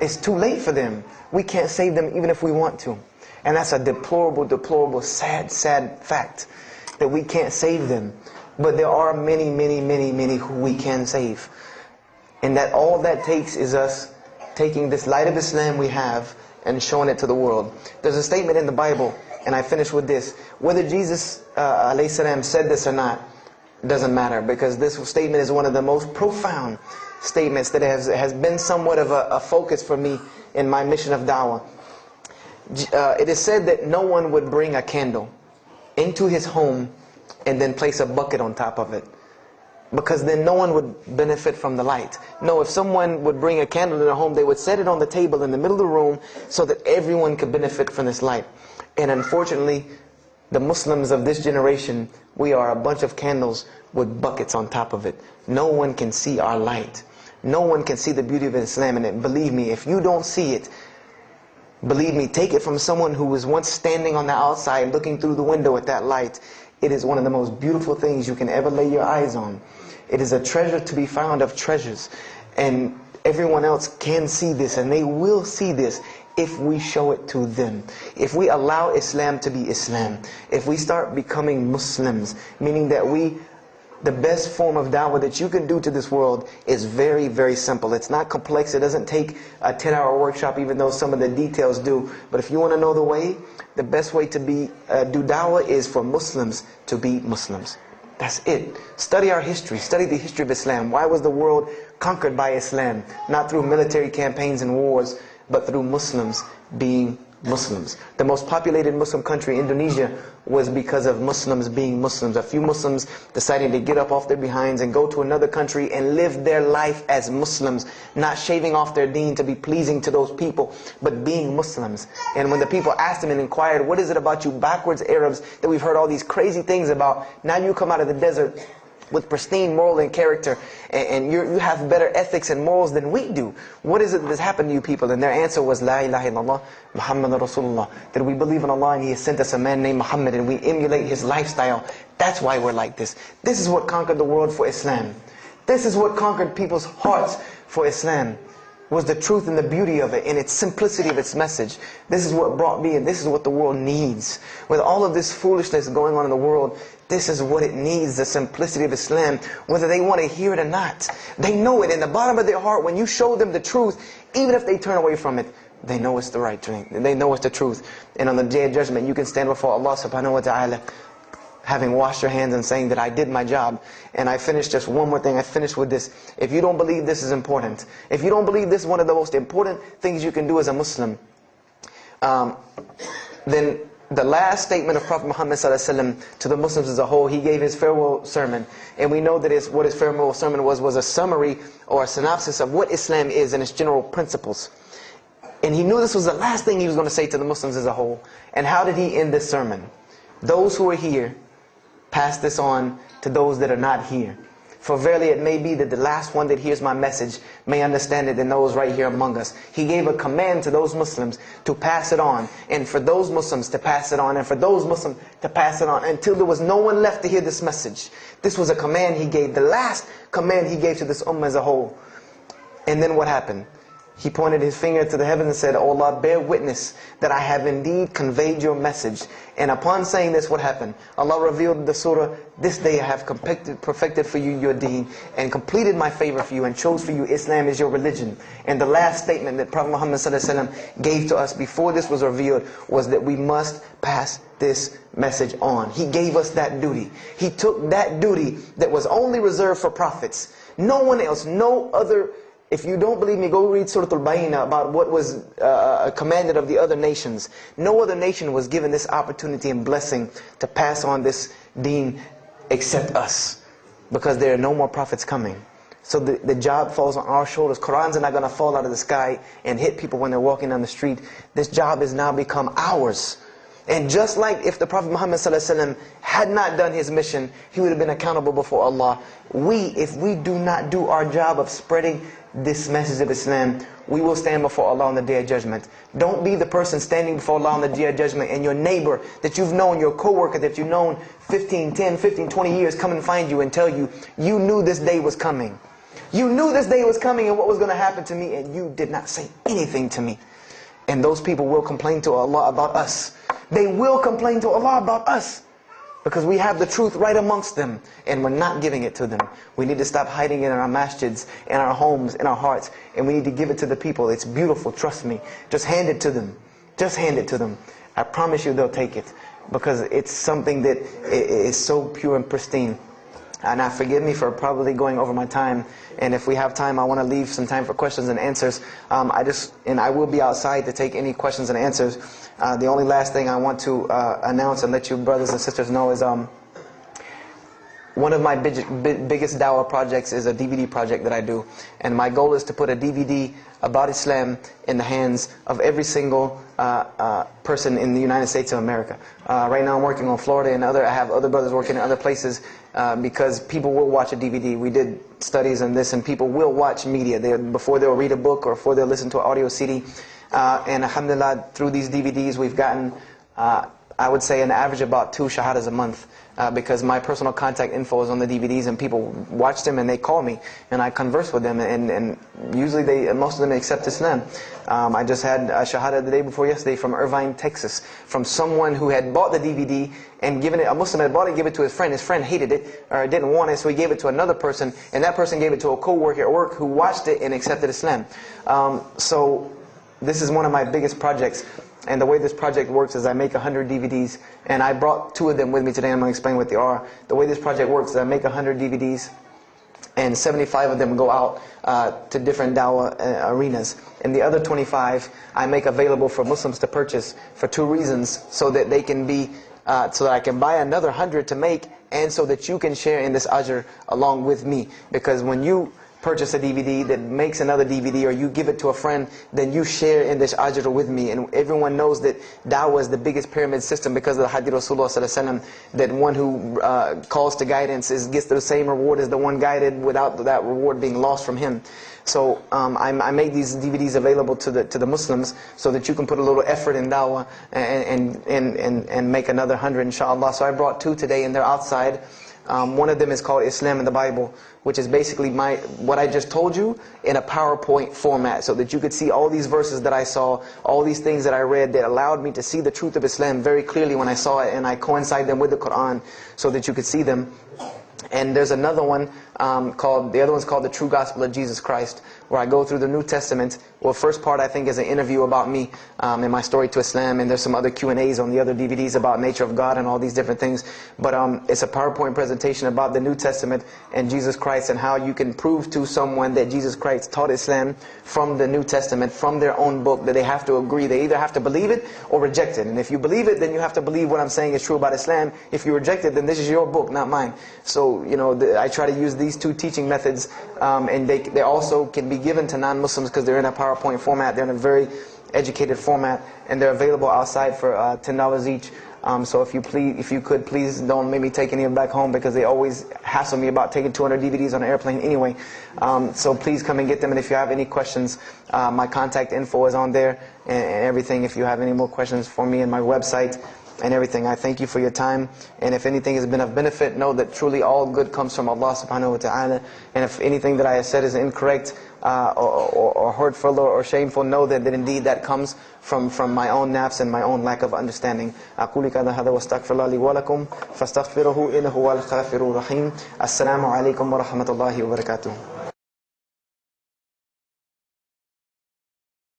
It's too late for them. We can't save them even if we want to. And that's a deplorable, deplorable, sad, sad fact that we can't save them. But there are many, many, many, many who we can save. And that all that takes is us taking this light of Islam we have and showing it to the world. There's a statement in the Bible, and I finish with this. Whether Jesus alayhi salam said this or not, doesn't matter, because this statement is one of the most profound statements that has been somewhat of a focus for me in my mission of da'wah. It is said that no one would bring a candle into his home and then place a bucket on top of it, because then no one would benefit from the light. No, if someone would bring a candle in their home, they would set it on the table in the middle of the room so that everyone could benefit from this light. And unfortunately, the Muslims of this generation, we are a bunch of candles with buckets on top of it. No one can see our light. No one can see the beauty of Islam. And believe me, if you don't see it, believe me, take it from someone who was once standing on the outside looking through the window at that light. It is one of the most beautiful things you can ever lay your eyes on. It is a treasure to be found of treasures. And everyone else can see this, and they will see this if we show it to them. If we allow Islam to be Islam. If we start becoming Muslims, meaning that the best form of da'wah that you can do to this world is very, very simple. It's not complex. It doesn't take a 10-hour workshop, even though some of the details do. But if you want to know the way, the best way to do da'wah is for Muslims to be Muslims. That's it. Study our history. Study the history of Islam. Why was the world conquered by Islam? Not through military campaigns and wars, but through Muslims being Muslims. The most populated Muslim country, Indonesia, was because of Muslims being Muslims. A few Muslims deciding to get up off their behinds and go to another country and live their life as Muslims, not shaving off their deen to be pleasing to those people, but being Muslims. And when the people asked them and inquired, what is it about you backwards Arabs that we've heard all these crazy things about? Now you come out of the desert with pristine moral and character, and you have better ethics and morals than we do. What is it that has happened to you people? And their answer was, La ilaha illallah, Muhammad Rasulullah. That we believe in Allah and He has sent us a man named Muhammad, and we emulate his lifestyle That's why we're like this. This is what conquered the world for Islam. This is what conquered people's hearts for Islam. Was the truth and the beauty of it and its simplicity of its message. This is what brought me, and this is what the world needs. With all of this foolishness going on in the world, this is what it needs, the simplicity of Islam, whether they want to hear it or not. They know it in the bottom of their heart. When you show them the truth, even if they turn away from it, they know it's the right thing. They know it's the truth. And on the day of judgment, you can stand before Allah subhanahu wa ta'ala, having washed your hands and saying that I did my job. And I finished just one more thing. I finished with this. If you don't believe this is important, if you don't believe this is one of the most important things you can do as a Muslim, then the last statement of Prophet Muhammad ﷺ to the Muslims as a whole, he gave his farewell sermon. And we know that what his farewell sermon was a summary or a synopsis of what Islam is and its general principles. And he knew this was the last thing he was going to say to the Muslims as a whole. And how did he end this sermon? Those who are here, pass this on to those that are not here. For verily it may be that the last one that hears my message may understand it than those right here among us. He gave a command to those Muslims to pass it on, and for those Muslims to pass it on, and for those Muslims to pass it on, until there was no one left to hear this message. This was a command he gave, the last command he gave to this ummah as a whole. And then what happened? He pointed his finger to the heavens and said, "O Allah, bear witness that I have indeed conveyed your message." And upon saying this, what happened? Allah revealed the surah, "This day I have perfected for you your deen, and completed my favor for you, and chose for you Islam as your religion." And the last statement that Prophet Muhammad ﷺ gave to us before this was revealed was that we must pass this message on. He gave us that duty. He took that duty that was only reserved for prophets. No one else, no other. If you don't believe me, go read Surah Al-Bayna about what was commanded of the other nations. No other nation was given this opportunity and blessing to pass on this deen except us. Because there are no more prophets coming. So the job falls on our shoulders. Qurans are not going to fall out of the sky and hit people when they're walking down the street. This job has now become ours. And just like if the Prophet Muhammad ﷺ had not done his mission, he would have been accountable before Allah. If we do not do our job of spreading this message of Islam, we will stand before Allah on the Day of Judgment. Don't be the person standing before Allah on the Day of Judgment and your neighbor that you've known, your co-worker that you've known 10, 15, 20 years come and find you and tell you, you knew this day was coming. You knew this day was coming and what was going to happen to me, and you did not say anything to me. And those people will complain to Allah about us. They will complain to Allah about us. Because we have the truth right amongst them, and we're not giving it to them. We need to stop hiding it in our masjids, in our homes, in our hearts, and we need to give it to the people. It's beautiful, trust me. Just hand it to them. Just hand it to them. I promise you they'll take it, because it's something that is so pure and pristine. And now forgive me for probably going over my time, and if we have time, I want to leave some time for questions and answers. I will be outside to take any questions and answers. The only last thing I want to announce and let you brothers and sisters know is one of my biggest dawah projects is a DVD project that I do. And my goal is to put a DVD about Islam in the hands of every single person in the United States of America. Right now I'm working on Florida and I have other brothers working in other places because people will watch a DVD. We did studies on this, and people will watch media before they'll read a book or before they'll listen to an audio CD. And alhamdulillah, through these DVDs we've gotten, I would say, an average about 2 shahadas a month. Because my personal contact info is on the DVDs, and people watch them and they call me and I converse with them, and usually most of them accept Islam. I just had a shahada the day before yesterday from Irvine, Texas, from someone who had bought the DVD and given it, a Muslim had bought it and given it to his friend. His friend hated it or didn't want it, so he gave it to another person, and that person gave it to a co-worker at work who watched it and accepted Islam. So this is one of my biggest projects. And the way this project works is I make 100 DVDs, and I brought 2 of them with me today. I'm going to explain what they are. The way this project works is I make 100 DVDs, and 75 of them go out to different dawah arenas. And the other 25 I make available for Muslims to purchase for 2 reasons: so that they can be, so that I can buy another 100 to make, and so that you can share in this ajr along with me. Because when you purchase a DVD that makes another DVD, or you give it to a friend, then you share in this ajr with me. And everyone knows that dawah is the biggest pyramid system because of the hadith Rasulullah ﷺ, that one who calls to guidance gets the same reward as the one guided, without that reward being lost from him. So I made these DVDs available to the Muslims so that you can put a little effort in dawah and make another 100 inshallah. So I brought 2 today and they're outside. One of them is called Islam in the Bible, which is basically what I just told you in a PowerPoint format, so that you could see all these verses that I saw, all these things that I read that allowed me to see the truth of Islam very clearly when I saw it, and I coincide them with the Quran so that you could see them. And there's another one the other one's called The True Gospel of Jesus Christ, where I go through the New Testament. Well, first part I think is an interview about me and my story to Islam, and there's some other Q&As on the other DVDs about nature of God and all these different things. But it's a PowerPoint presentation about the New Testament and Jesus Christ, and how you can prove to someone that Jesus Christ taught Islam from the New Testament, from their own book, that they have to agree. They either have to believe it or reject it. And if you believe it, then you have to believe what I'm saying is true about Islam. If you reject it, then this is your book, not mine. So, I try to use these 2 teaching methods, and they also can be given to non-Muslims because they're in a PowerPoint format. They're in a very educated format, and they're available outside for $10 each. So if you could, please don't make me take any of them back home, because they always hassle me about taking 200 DVDs on an airplane anyway. So please come and get them. And if you have any questions, my contact info is on there and everything. If you have any more questions for me, and my website and everything. I thank you for your time, and if anything has been of benefit, know that truly all good comes from Allah subhanahu wa ta'ala. And if anything that I have said is incorrect or hurtful or shameful, know that indeed that comes from my own nafs and my own lack of understanding. أقول هذا واستغفر الله لي ولكم فاستغفروه إنه هو الغفور الرحيم. السلام عليكم ورحمة الله وبركاته.